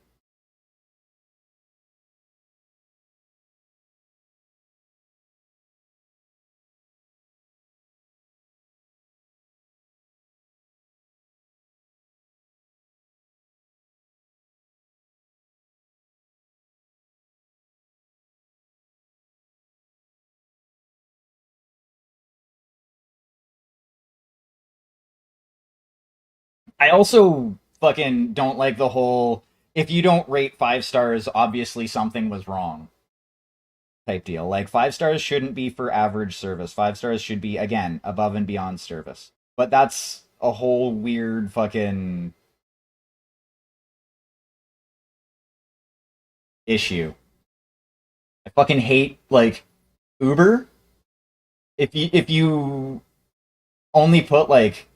I also fucking don't like the whole if you don't rate 5 stars, obviously something was wrong type deal. Like 5 stars shouldn't be for average service. 5 stars should be again above and beyond service. But that's a whole weird fucking issue. I fucking hate like Uber. If you only put like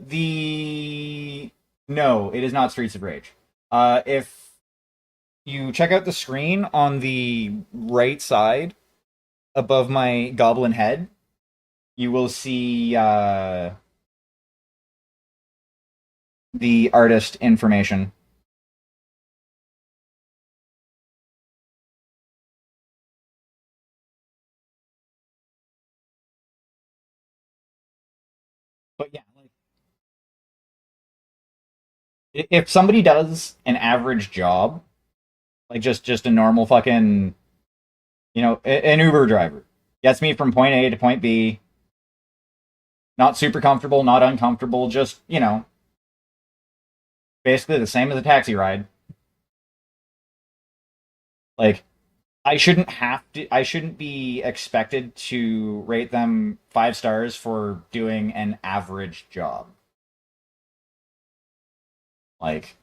the no, it is not Streets of Rage. If you check out the screen on the right side above my goblin head, you will see the artist information. But yeah, like if somebody does an average job, like just a normal fucking, an Uber driver gets me from point A to point B, not super comfortable, not uncomfortable, just, basically the same as a taxi ride. Like I shouldn't be expected to rate them 5 stars for doing an average job. Like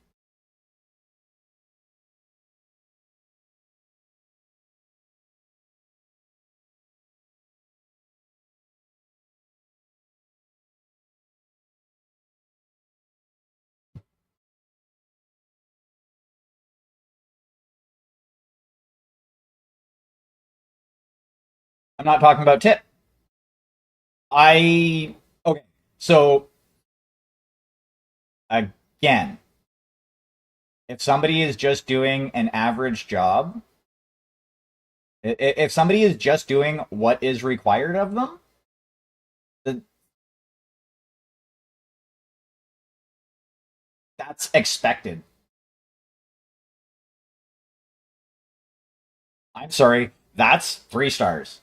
I'm not talking about tip. I okay. So again, if somebody is just doing an average job, if somebody is just doing what is required of them, that's expected. I'm sorry, that's 3 stars.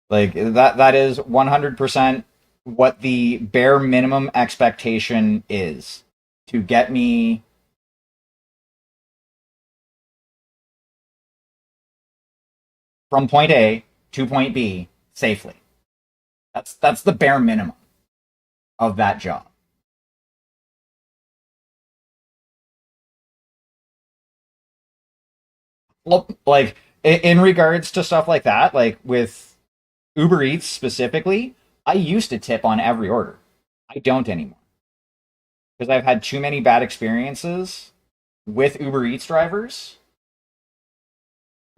Like that is 100% what the bare minimum expectation is to get me from point A to point B safely. That's the bare minimum of that job. Like in regards to stuff like that, like with Uber Eats specifically, I used to tip on every order. I don't anymore because I've had too many bad experiences with Uber Eats drivers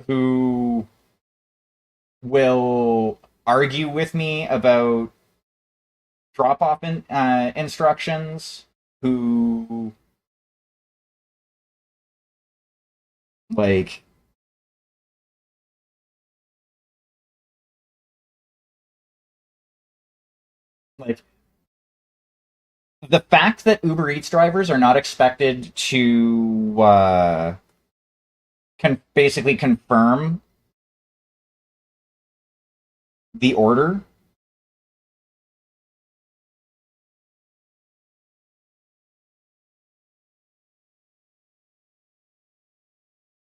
who will argue with me about drop off instructions, who like like the fact that Uber Eats drivers are not expected to basically confirm the order.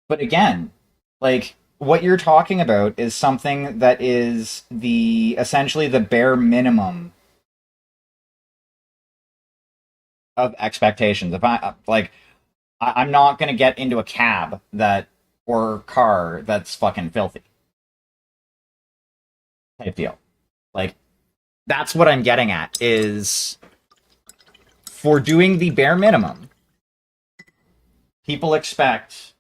But again, like what you're talking about is something that is the essentially the bare minimum of expectations. If I like, I'm not gonna get into a cab that or car that's fucking filthy type deal. Like that's what I'm getting at is for doing the bare minimum, people expect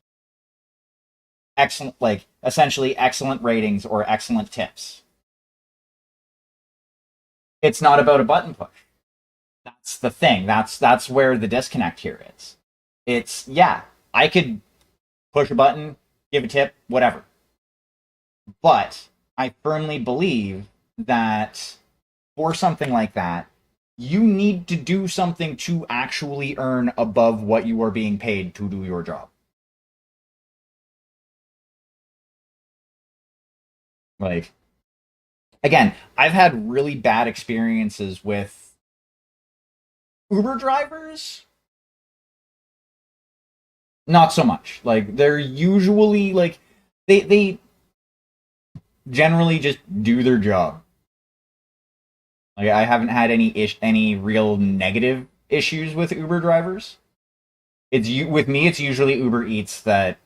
excellent, like essentially excellent ratings or excellent tips. It's not about a button push. That's the thing. That's where the disconnect here is. It's yeah, I could push a button, give a tip, whatever. But I firmly believe that for something like that, you need to do something to actually earn above what you are being paid to do your job. Like again, I've had really bad experiences with Uber drivers. Not so much. Like they're usually like they generally just do their job. Like I haven't had any real negative issues with Uber drivers. With me it's usually Uber Eats that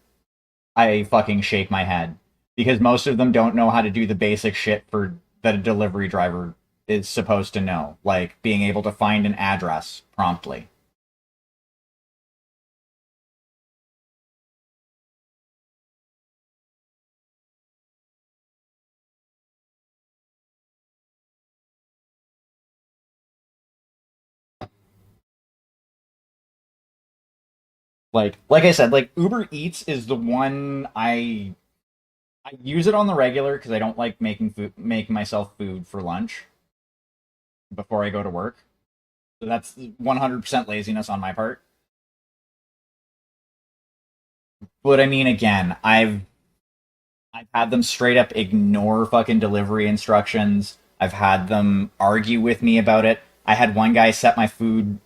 I fucking shake my head because most of them don't know how to do the basic shit for that a delivery driver is supposed to know, like being able to find an address promptly. Like I said, like Uber Eats is the one I use it on the regular because I don't like making myself food for lunch before I go to work. So that's 100% laziness on my part. But I mean, again, I've had them straight up ignore fucking delivery instructions. I've had them argue with me about it. I had one guy set my food.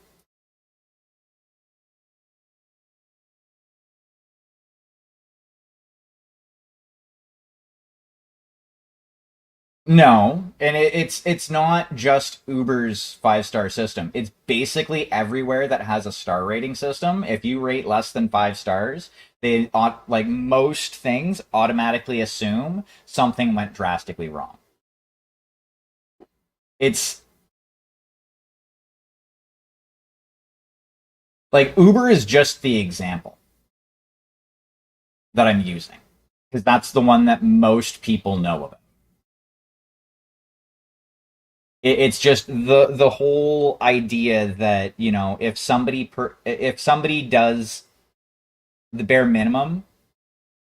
No, and it's not just Uber's 5-star system. It's basically everywhere that has a star rating system. If you rate less than 5 stars, like most things automatically assume something went drastically wrong. It's like Uber is just the example that I'm using because that's the one that most people know about. It's just the whole idea that if somebody does the bare minimum,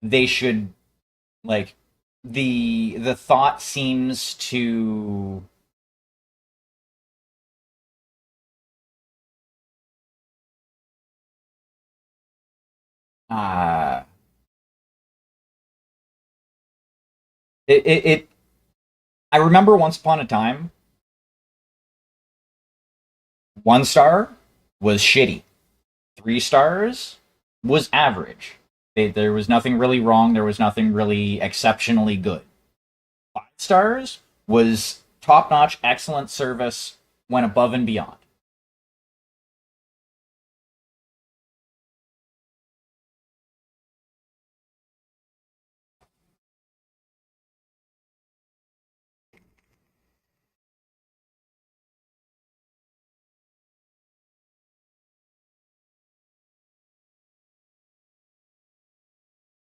they should like the thought seems to uh it I remember once upon a time 1 star was shitty, 3 stars was average. There was nothing really wrong, there was nothing really exceptionally good. 5 stars was top notch, excellent service, went above and beyond.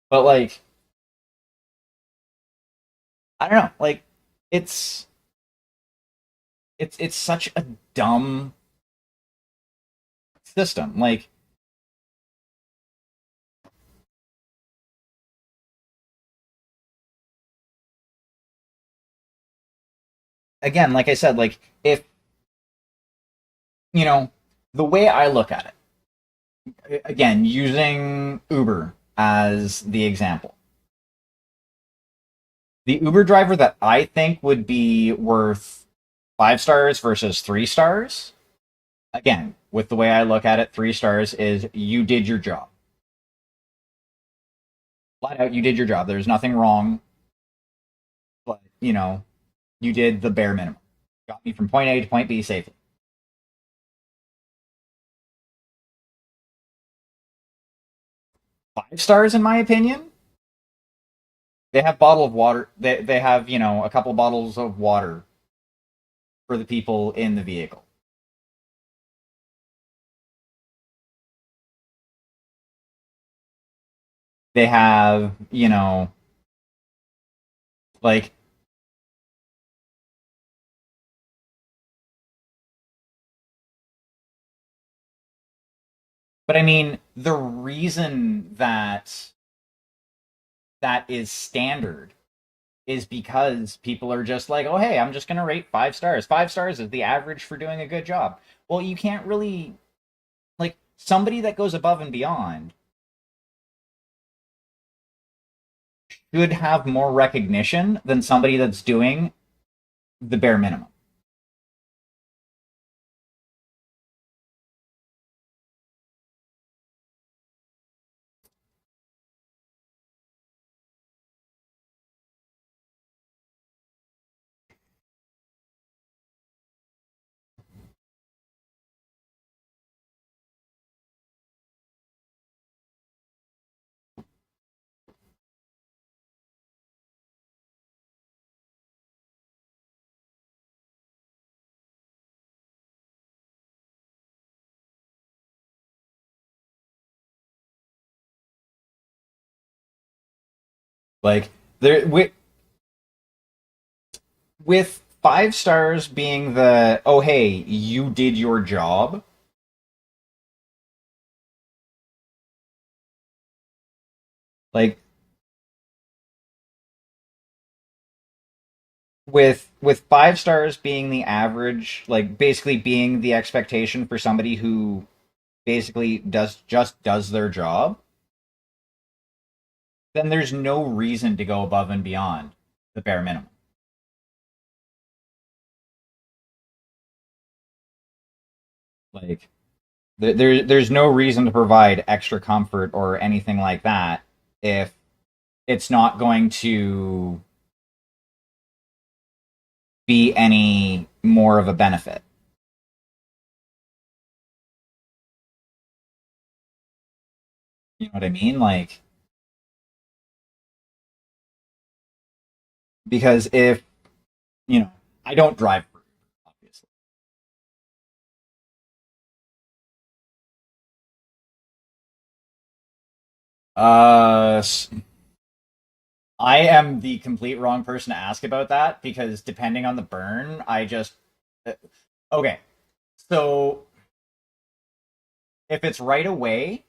But like I don't know, like it's it's such a dumb system. Like again, like I said, like if you know the way I look at it, again using Uber as the example. The Uber driver that I think would be worth 5 stars versus 3 stars, again, with the way I look at it, 3 stars is you did your job. Flat out, you did your job. There's nothing wrong, but you did the bare minimum. Got me from point A to point B safely. 5 stars, in my opinion. They have bottle of water. They have a couple bottles of water for the people in the vehicle. They have like, but I mean the reason that that is standard is because people are just like, oh, hey, I'm just going to rate 5 stars. 5 stars is the average for doing a good job. Well, you can't really, like, somebody that goes above and beyond should have more recognition than somebody that's doing the bare minimum. Like, there with 5 stars being the, oh, hey, you did your job. Like, with 5 stars being the average, like basically being the expectation for somebody who basically does their job, then there's no reason to go above and beyond the bare minimum. Like, there's no reason to provide extra comfort or anything like that if it's not going to be any more of a benefit. You know what I mean? Like, because if I don't drive, obviously. Uh, I am the complete wrong person to ask about that because depending on the burn, I just okay. So if it's right away,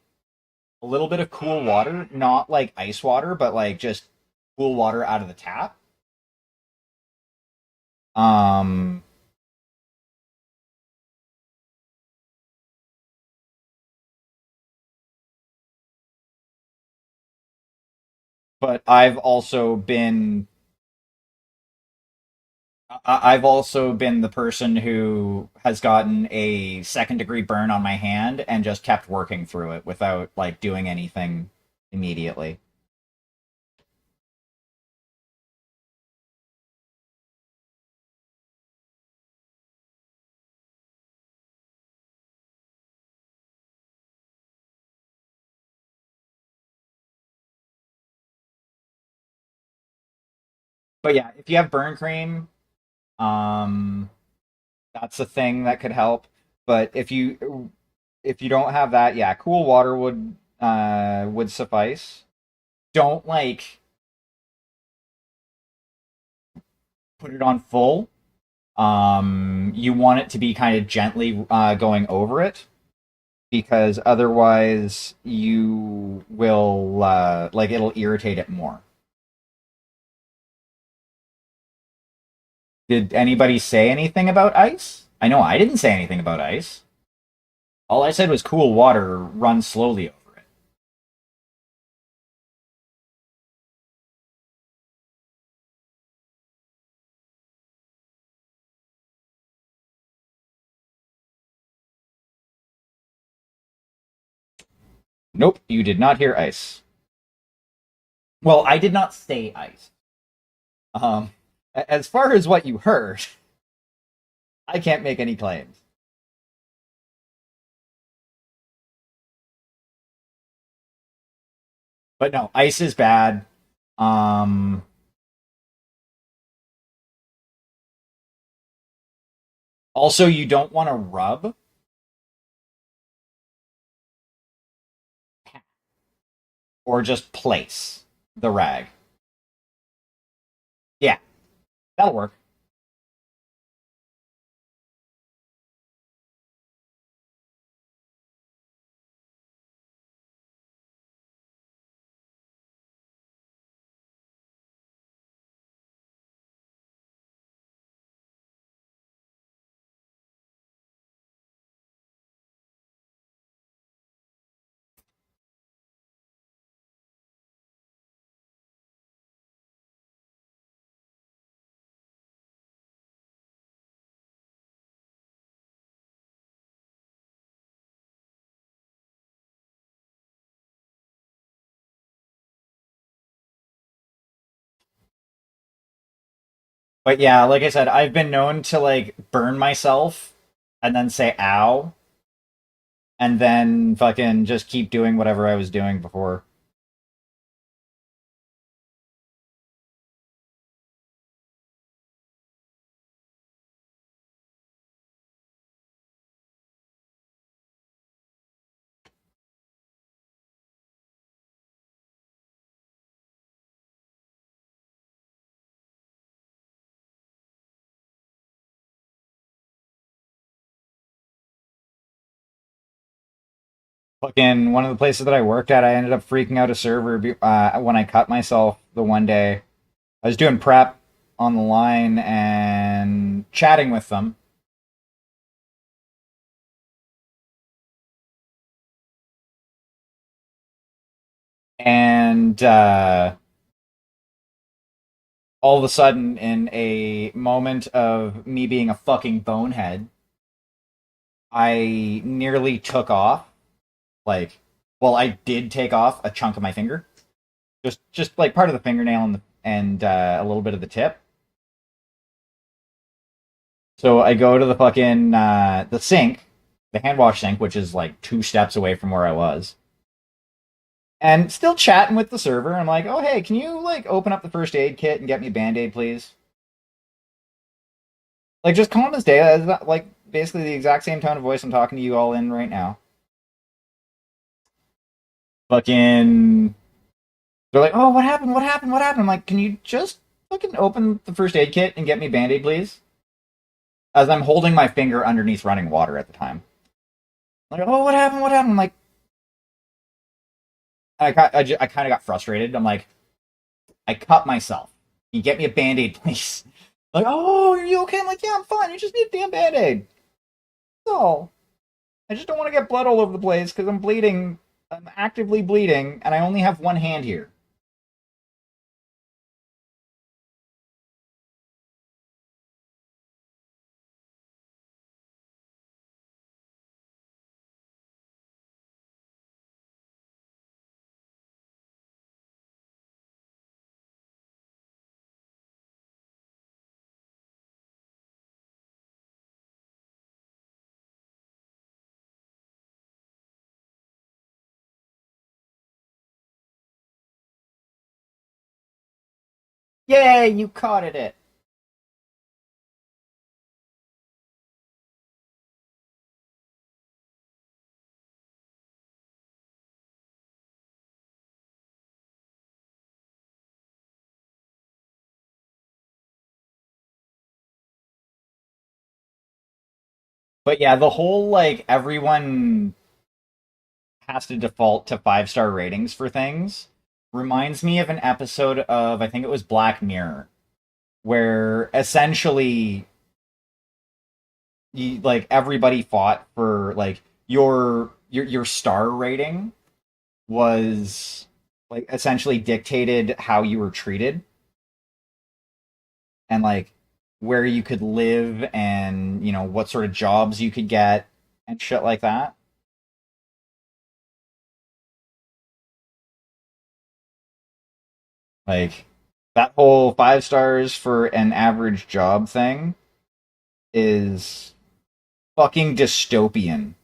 a little bit of cool water, not like ice water, but like just cool water out of the tap. Um, but I've also been the person who has gotten a second-degree burn on my hand and just kept working through it without like doing anything immediately. But yeah, if you have burn cream, um, that's a thing that could help. But if you don't have that, yeah, cool water would suffice. Don't like put it on full. You want it to be kind of gently going over it because otherwise you will like it'll irritate it more. Did anybody say anything about ice? I know I didn't say anything about ice. All I said was cool water, run slowly over it. Nope, you did not hear ice. Well, I did not say ice. Um, as far as what you heard, I can't make any claims. But no, ice is bad. Um, Also, you don't want to rub or just place the rag. Yeah, that'll work. But yeah, like I said, I've been known to like burn myself and then say ow and then fucking just keep doing whatever I was doing before. Fucking one of the places that I worked at, I ended up freaking out a server when I cut myself the one day. I was doing prep on the line and chatting with them. And all of a sudden, in a moment of me being a fucking bonehead, I nearly took off. Like, well, I did take off a chunk of my finger, just like part of the fingernail and a little bit of the tip. So I go to the fucking the sink, the hand wash sink, which is like 2 steps away from where I was, and still chatting with the server. I'm like, oh hey, can you like open up the first aid kit and get me a band aid, please? Like just calm as day. That's like basically the exact same tone of voice I'm talking to you all in right now. Fucking, they're like, oh, what happened? What happened? What happened? I'm like, can you just fucking open the first aid kit and get me a band aid, please? As I'm holding my finger underneath running water at the time. I'm like, oh, what happened? What happened? I'm like, I kind of got frustrated. I'm like, I cut myself. Can you get me a band aid, please? Like, oh, are you okay? I'm like, yeah, I'm fine. You just need a damn band aid. Oh, I just don't want to get blood all over the place because I'm bleeding. I'm actively bleeding, and I only have one hand here. Yay, you caught it. But yeah, the whole like everyone has to default to 5-star ratings for things reminds me of an episode of I think it was Black Mirror, where essentially like everybody fought for like your star rating was like essentially dictated how you were treated and like where you could live and what sort of jobs you could get and shit like that. Like that whole 5 stars for an average job thing is fucking dystopian.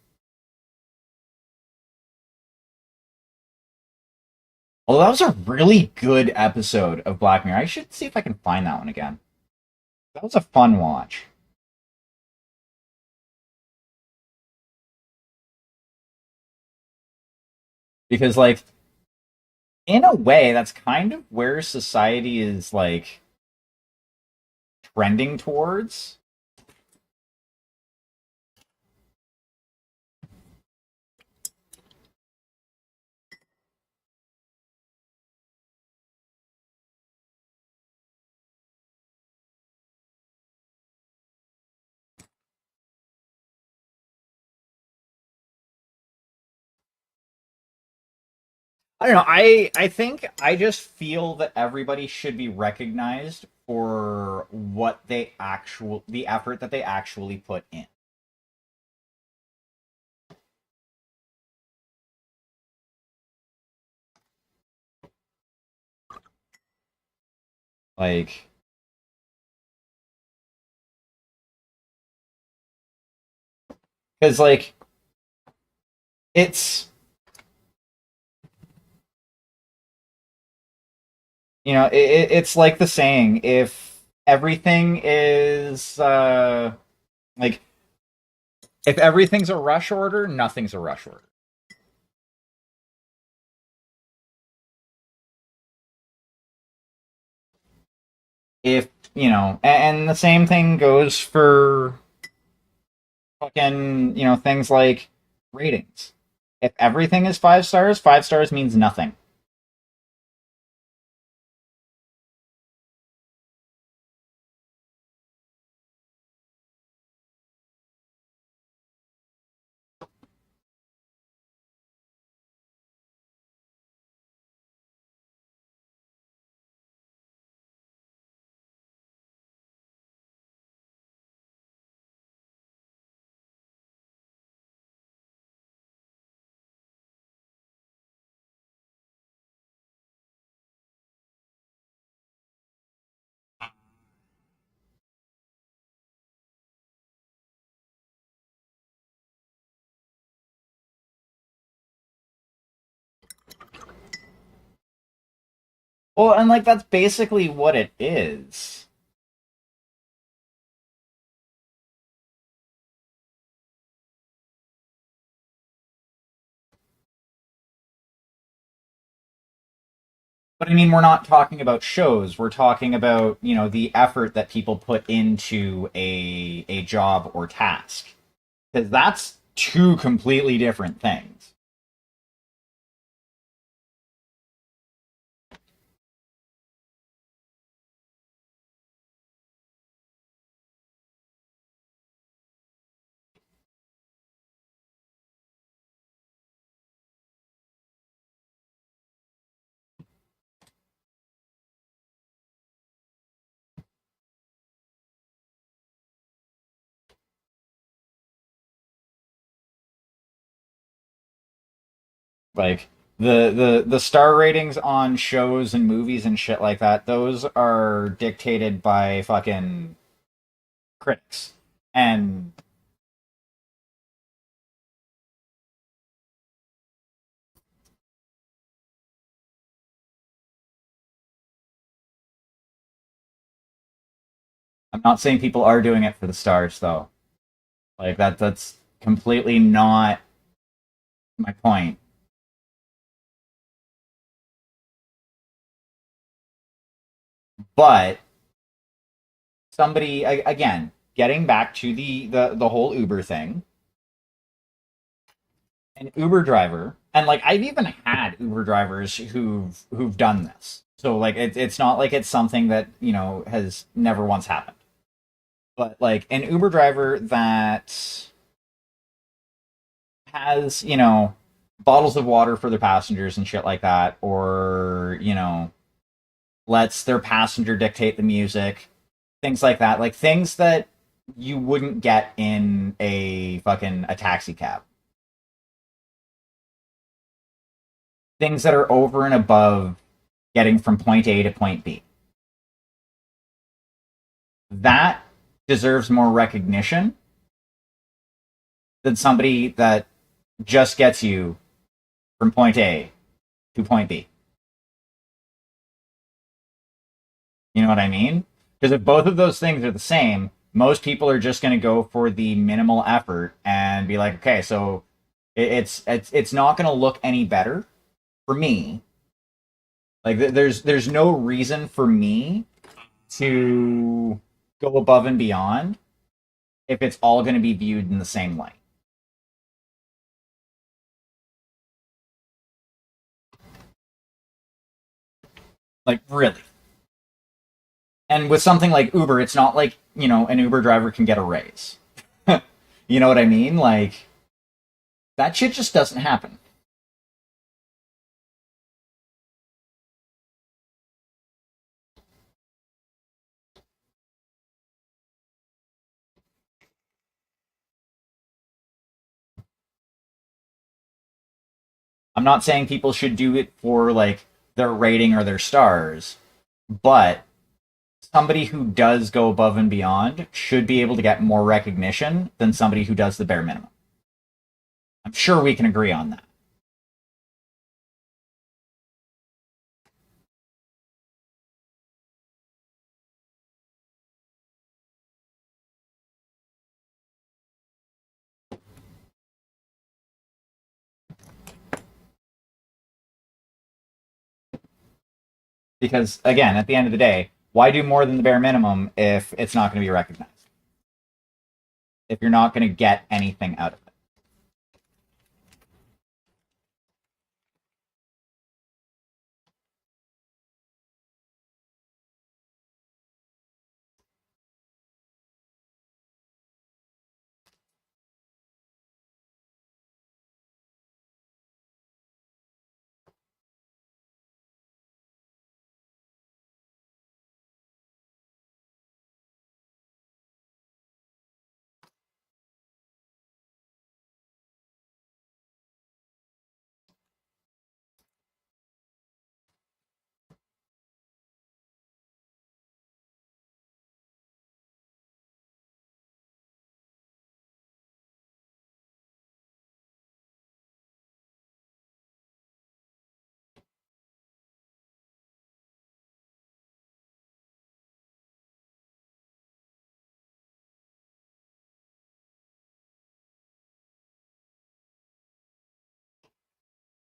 Although that was a really good episode of Black Mirror. I should see if I can find that one again. That was a fun watch. Because like in a way that's kind of where society is like trending towards. I don't know. I think I just feel that everybody should be recognized for what they actual the effort that they actually put in. Like cuz like it's it's like the saying if everything is like if everything's a rush order, nothing's a rush order. If, and the same thing goes for fucking, things like ratings. If everything is 5 stars, 5 stars means nothing. Well, and like that's basically what it is. But I mean, we're not talking about shows. We're talking about, the effort that people put into a job or task. Because that's two completely different things. Like the star ratings on shows and movies and shit like that, those are dictated by fucking critics. And I'm not saying people are doing it for the stars though. Like that's completely not my point. But somebody again, getting back to the whole Uber thing, an Uber driver, and like I've even had Uber drivers who've done this. So like it's not like it's something that, has never once happened. But like an Uber driver that has, bottles of water for their passengers and shit like that, or, lets their passenger dictate the music, things like that. Like things that you wouldn't get in a taxi cab. Things that are over and above, getting from point A to point B. That deserves more recognition than somebody that just gets you from point A to point B. You know what I mean? Because if both of those things are the same, most people are just going to go for the minimal effort and be like, okay, so it's not going to look any better for me. Like there's no reason for me to go above and beyond if it's all going to be viewed in the same light. Like really. And with something like Uber, it's not like, an Uber driver can get a raise. You know what I mean? Like that shit just doesn't happen. I'm not saying people should do it for like their rating or their stars, but somebody who does go above and beyond should be able to get more recognition than somebody who does the bare minimum. I'm sure we can agree on that. Because again, at the end of the day, why do more than the bare minimum if it's not going to be recognized? If you're not going to get anything out of it.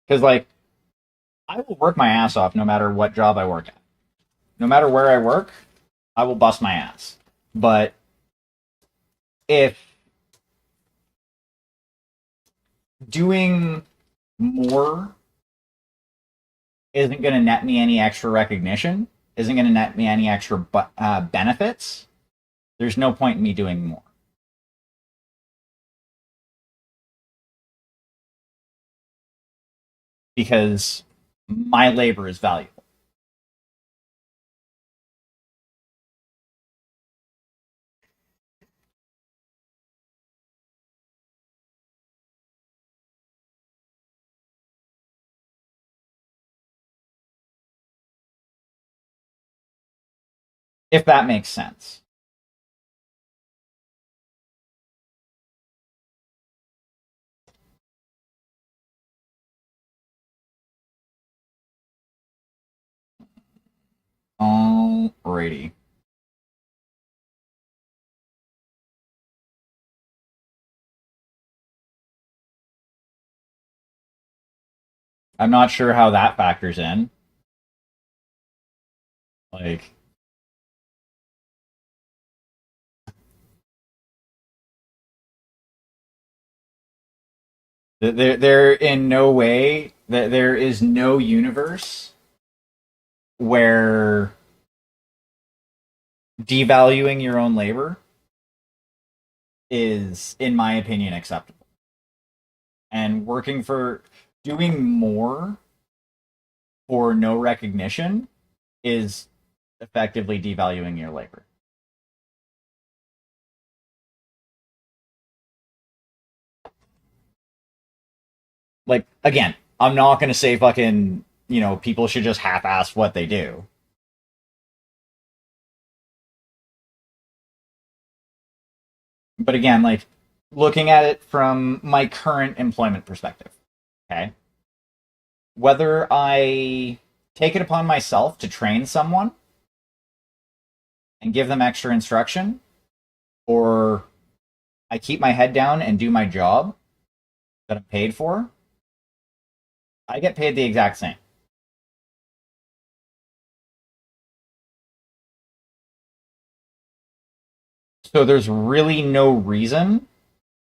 Because like I will work my ass off no matter what job I work at. No matter where I work, I will bust my ass. But if doing more isn't going to net me any extra recognition, isn't going to net me any extra benefits, there's no point in me doing more. Because my labor is valuable. If that makes sense. Alrighty. I'm not sure how that factors in. Like, there in no way that there is no universe where devaluing your own labor is, in my opinion, acceptable. And working for doing more for no recognition is effectively devaluing your labor. Like, again, I'm not going to say fucking people should just half-ass what they do. But again, like looking at it from my current employment perspective, okay? Whether I take it upon myself to train someone and give them extra instruction, or I keep my head down and do my job that I'm paid for, I get paid the exact same. So there's really no reason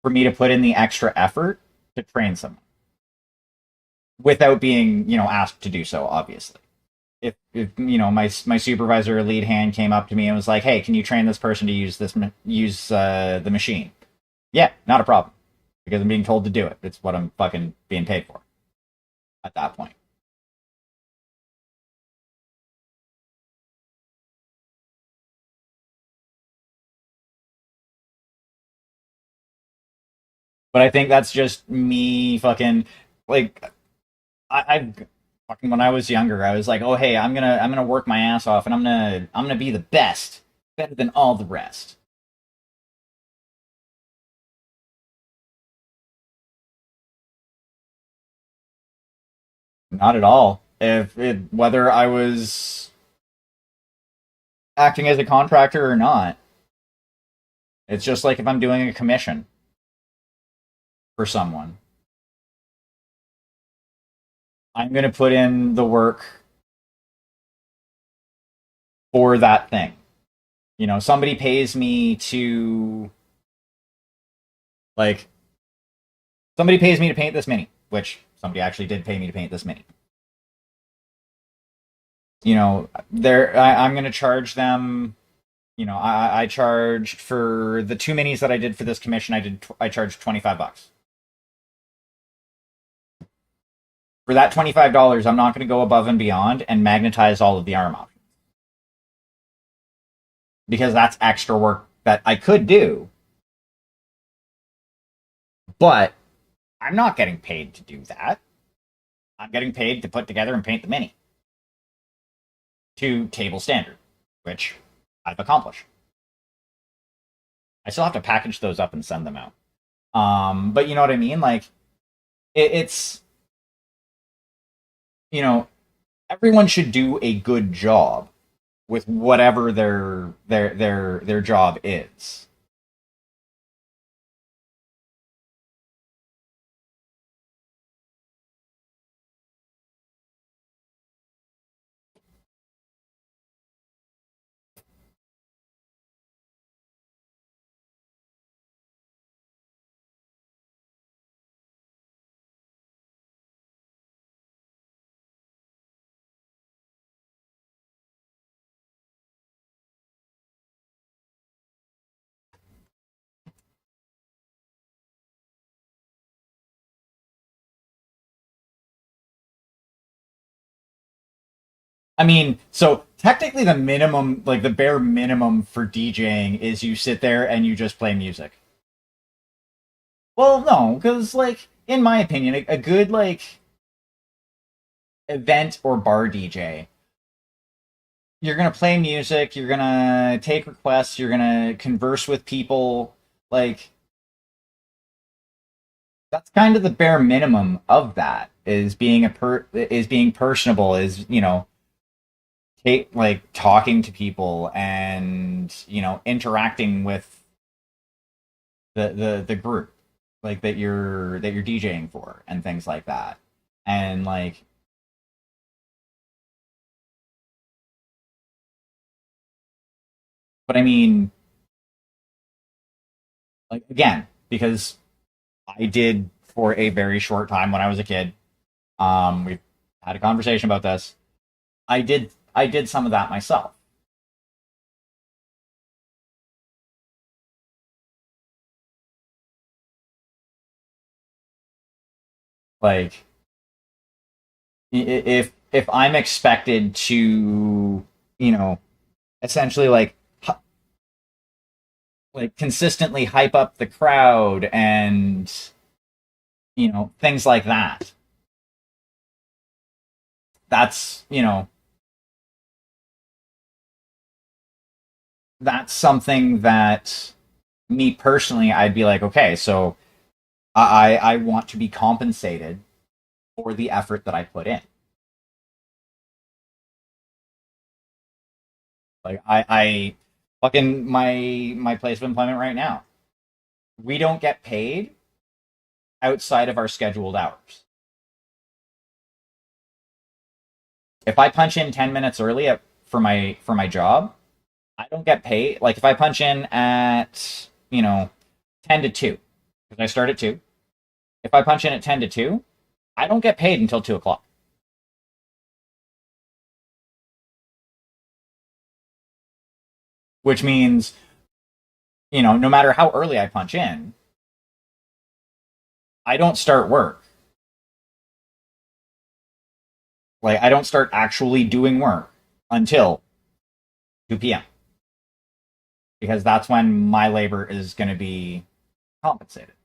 for me to put in the extra effort to train someone without being, asked to do so, obviously. If my supervisor or lead hand came up to me and was like, "Hey, can you train this person to use the machine?" Yeah, not a problem, because I'm being told to do it. It's what I'm fucking being paid for at that point. But I think that's just me fucking like I fucking when I was younger, I was like, "Oh hey, I'm gonna work my ass off and I'm gonna be the best, better than all the rest." Not at all. If it whether I was acting as a contractor or not, it's just like if I'm doing a commission for someone, I'm gonna put in the work for that thing. Somebody pays me to like somebody pays me to paint this mini, which somebody actually did pay me to paint this mini. I'm going to charge them. I charged for the two minis that I did for this commission. I charged $25 for that $25. I'm not going to go above and beyond and magnetize all of the arm options because that's extra work that I could do, but I'm not getting paid to do that. I'm getting paid to put together and paint the mini to table standard, which I've accomplished. I still have to package those up and send them out. But you know what I mean? Like it's you know everyone should do a good job with whatever their job is. I mean, so technically the minimum, like the bare minimum for DJing is you sit there and you just play music. Well, no, because like in my opinion, a good like event or bar DJ, you're gonna play music, you're gonna take requests, you're gonna converse with people. Like that's kind of the bare minimum of that is being personable, is like talking to people and interacting with the group like that you're DJing for and things like that. And like, but I mean, like again, because I did for a very short time when I was a kid. We've had a conversation about this. I did some of that myself. Like if I'm expected to, you know, essentially like consistently hype up the crowd and things like that. that's, that's something that me personally, I'd be like, okay, so I want to be compensated for the effort that I put in. Like I fucking my place of employment right now. We don't get paid outside of our scheduled hours. If I punch in 10 minutes early for my job, I don't get paid. Like if I punch in at, 10 to 2, because I start at 2. If I punch in at 10 to 2, I don't get paid until 2 o'clock. Which means, no matter how early I punch in, I don't start work. Like I don't start actually doing work until 2 p.m. because that's when my labor is going to be compensated.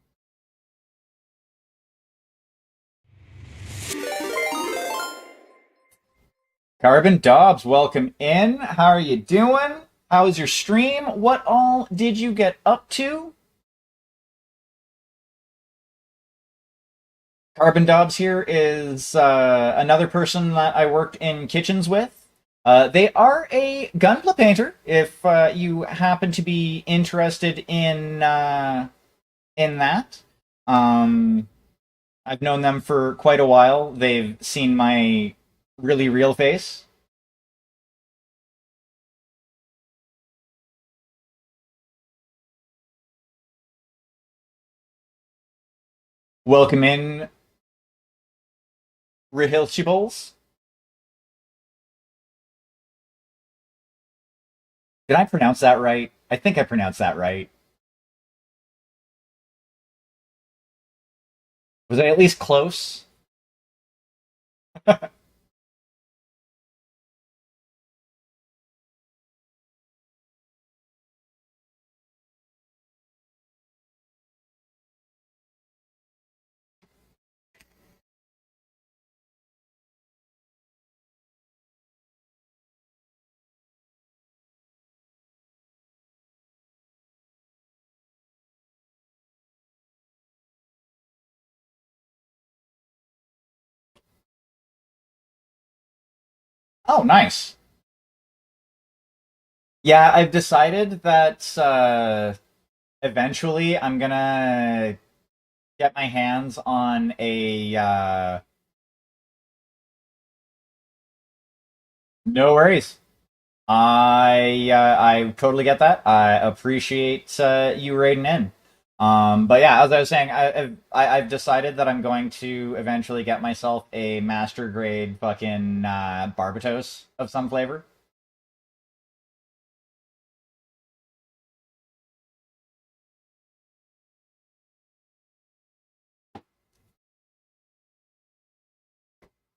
Carbon Dobbs, welcome in. How are you doing? How was your stream? What all did you get up to? Carbon Dobbs here is another person that I worked in kitchens with. They are a gunpla painter. If you happen to be interested in that, um, I've known them for quite a while. They've seen my really real face. Welcome in, Rehilchibles. Did I pronounce that right? I think I pronounced that right. Was I at least close? Oh, nice. Yeah, I've decided that eventually I'm gonna get my hands on a. No worries. I totally get that. I appreciate you raiding in. But yeah, as I was saying, I've decided that I'm going to eventually get myself a master grade fucking Barbatos of some flavor.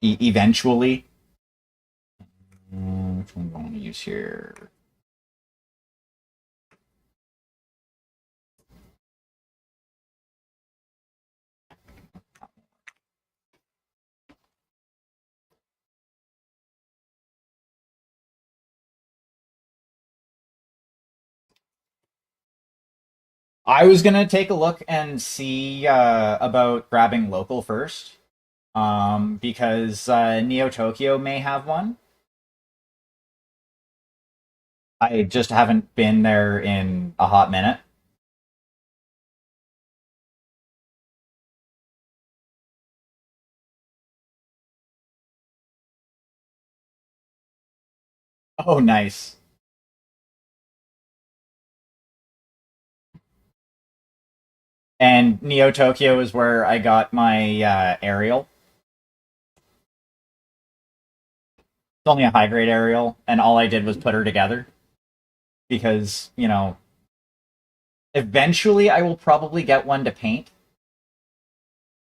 Eventually. Which one do I want to use here? I was gonna take a look and see about grabbing local first, because Neo Tokyo may have one. I just haven't been there in a hot minute. Oh, nice. And Neo Tokyo is where I got my aerial. It's only a high grade aerial, and all I did was put her together because, eventually I will probably get one to paint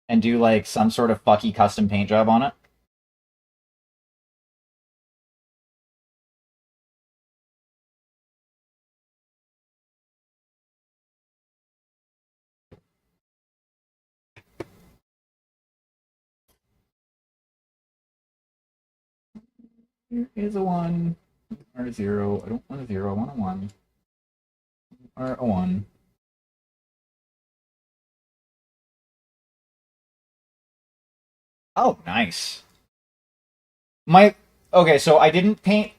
and do like some sort of fucky custom paint job on it. Here is a 1. Or a 0. I don't want a 0, I want a 1. Or a 1. Oh, nice. My okay, so I didn't paint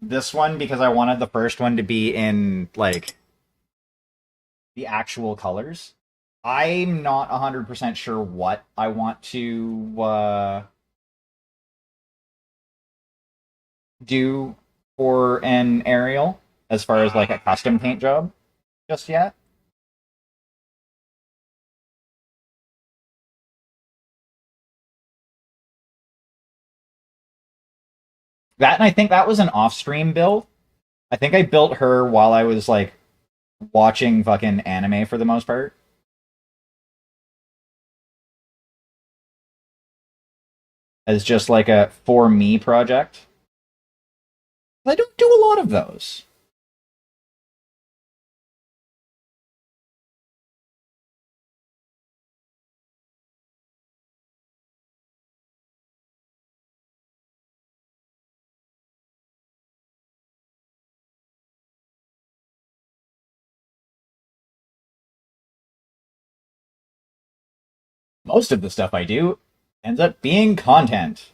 this one because I wanted the first one to be in like the actual colors. I'm not 100% sure what I want to do for an aerial as far as like a custom paint job just yet. That and I think that was an off-stream build. I think I built her while I was like watching fucking anime for the most part. As just like a for me project. I don't do a lot of those. Most of the stuff I do ends up being content.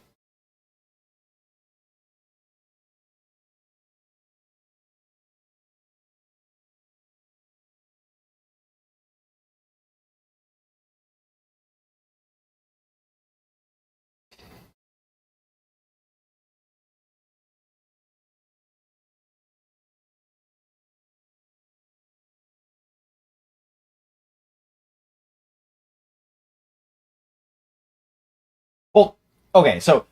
Well, okay, so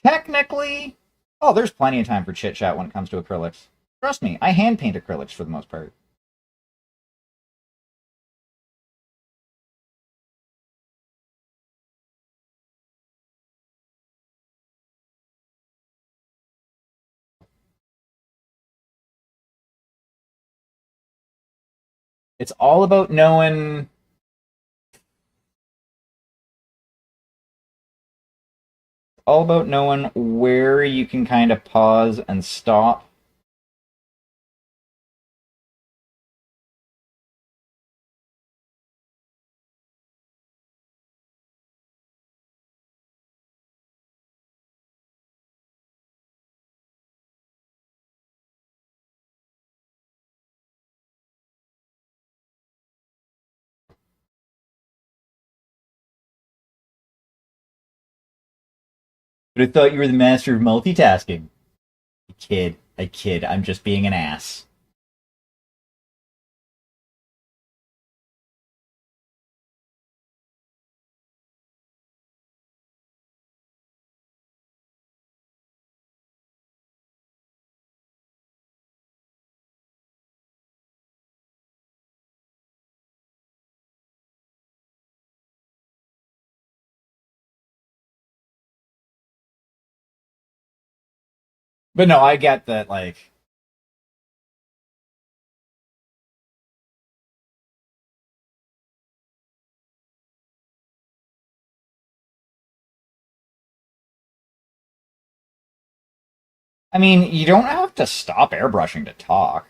technically, oh, there's plenty of time for chit chat when it comes to acrylics. Trust me, I hand paint acrylics for the most part. It's all about knowing where you can kind of pause and stop. But I thought you were the master of multitasking. I kid. I'm just being an ass. But no, I get that. Like, I mean, you don't have to stop airbrushing to talk.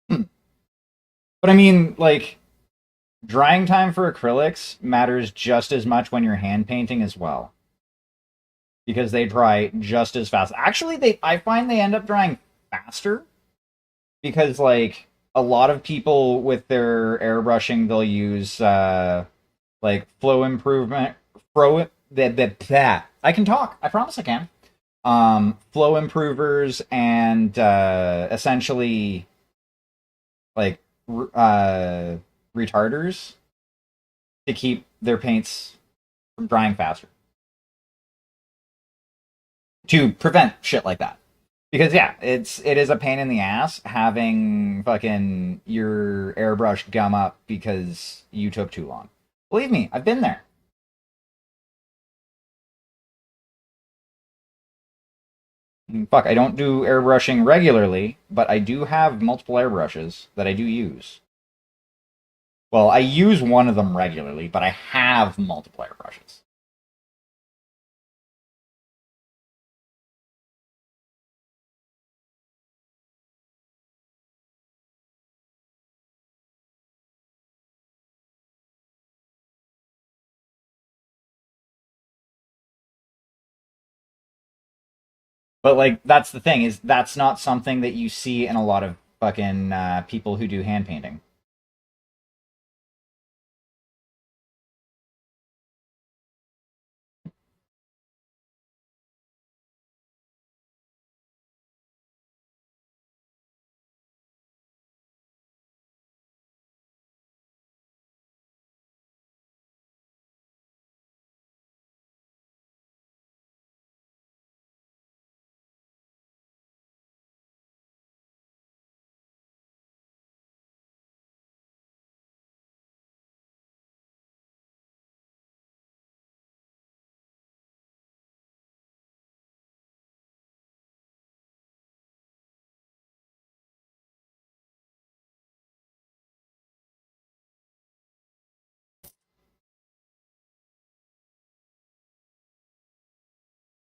Hmm. But I mean, like, drying time for acrylics matters just as much when you're hand painting as well. Because they dry just as fast. Actually, I find they end up drying faster because like a lot of people with their airbrushing, they'll use like flow improvement, flow that I can talk. I promise I can. Flow improvers and essentially like retarders to keep their paints from drying faster to prevent shit like that. Because yeah, it is a pain in the ass having fucking your airbrush gum up because you took too long. Believe me, I've been there. Fuck, I don't do airbrushing regularly, but I do have multiple airbrushes that I do use. Well, I use one of them regularly, but I have multiple airbrushes. But like that's the thing is that's not something that you see in a lot of fucking people who do hand painting.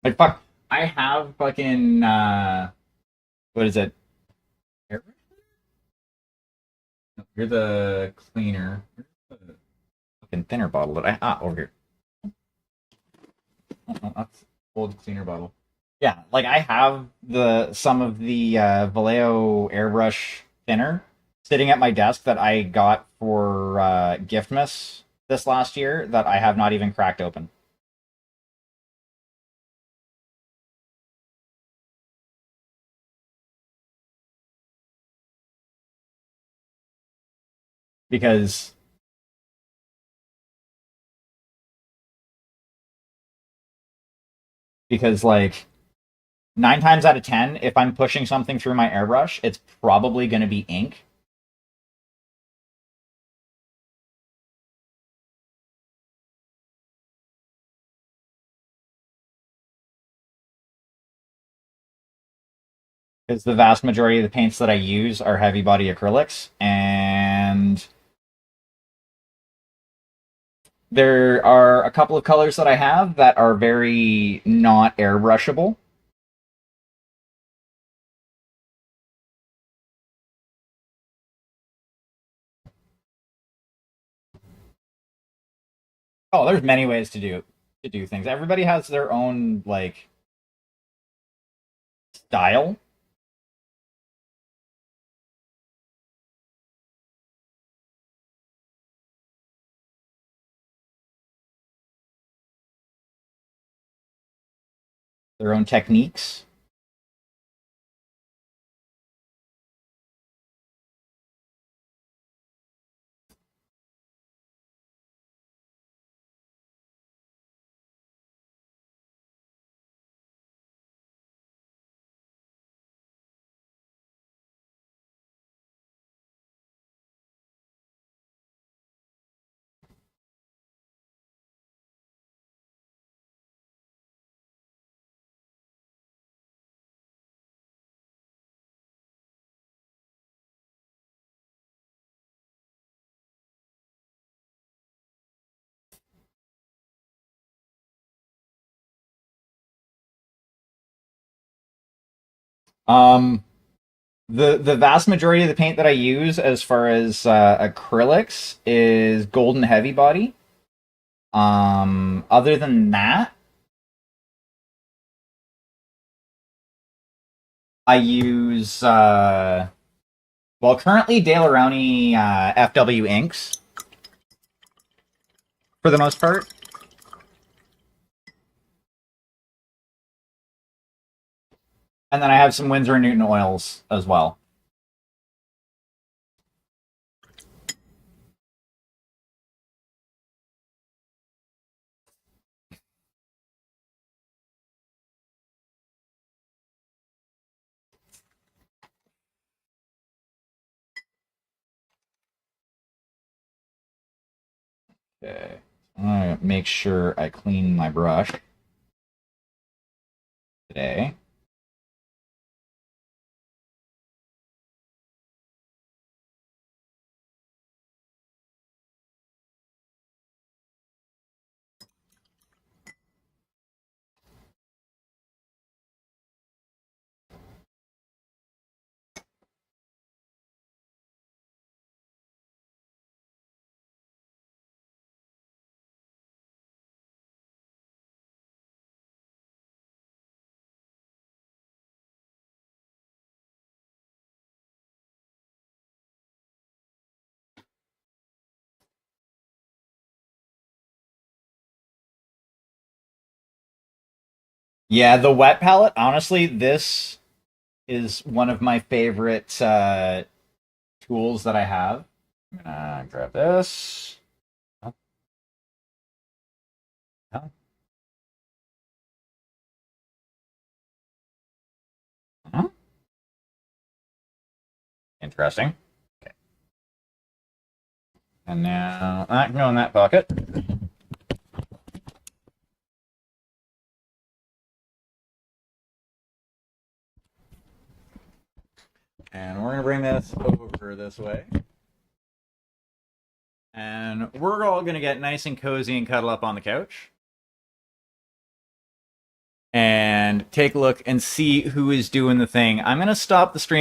Like fuck, I have fucking what is it? You're the cleaner. Where's the fucking thinner bottle that I over here. Oh, that's old cleaner bottle. Yeah, like I have the some of the Vallejo airbrush thinner sitting at my desk that I got for Giftmas this last year that I have not even cracked open because like 9 times out of 10, if I'm pushing something through my airbrush, it's probably going to be ink. Because the vast majority of the paints that I use are heavy body acrylics, and there are a couple of colors that I have that are very not airbrushable. Oh, there's many ways to do things. Everybody has their own like style, their own techniques. Um, the vast majority of the paint that I use, as far as acrylics, is golden heavy body. Other than that, I use Well, currently Daleroni FW inks for the most part. And then I have some Winsor & Newton oils as well. Okay. I'm gonna make sure I clean my brush today. Yeah, the wet palette, honestly, this is one of my favorite tools that I have. I'm gonna grab this. Oh, oh. Uh-huh. Interesting. Okay. And now that can go in that bucket. And we're gonna bring this over this way. And we're all gonna get nice and cozy and cuddle up on the couch. And take a look and see who is doing the thing. I'm gonna stop the stream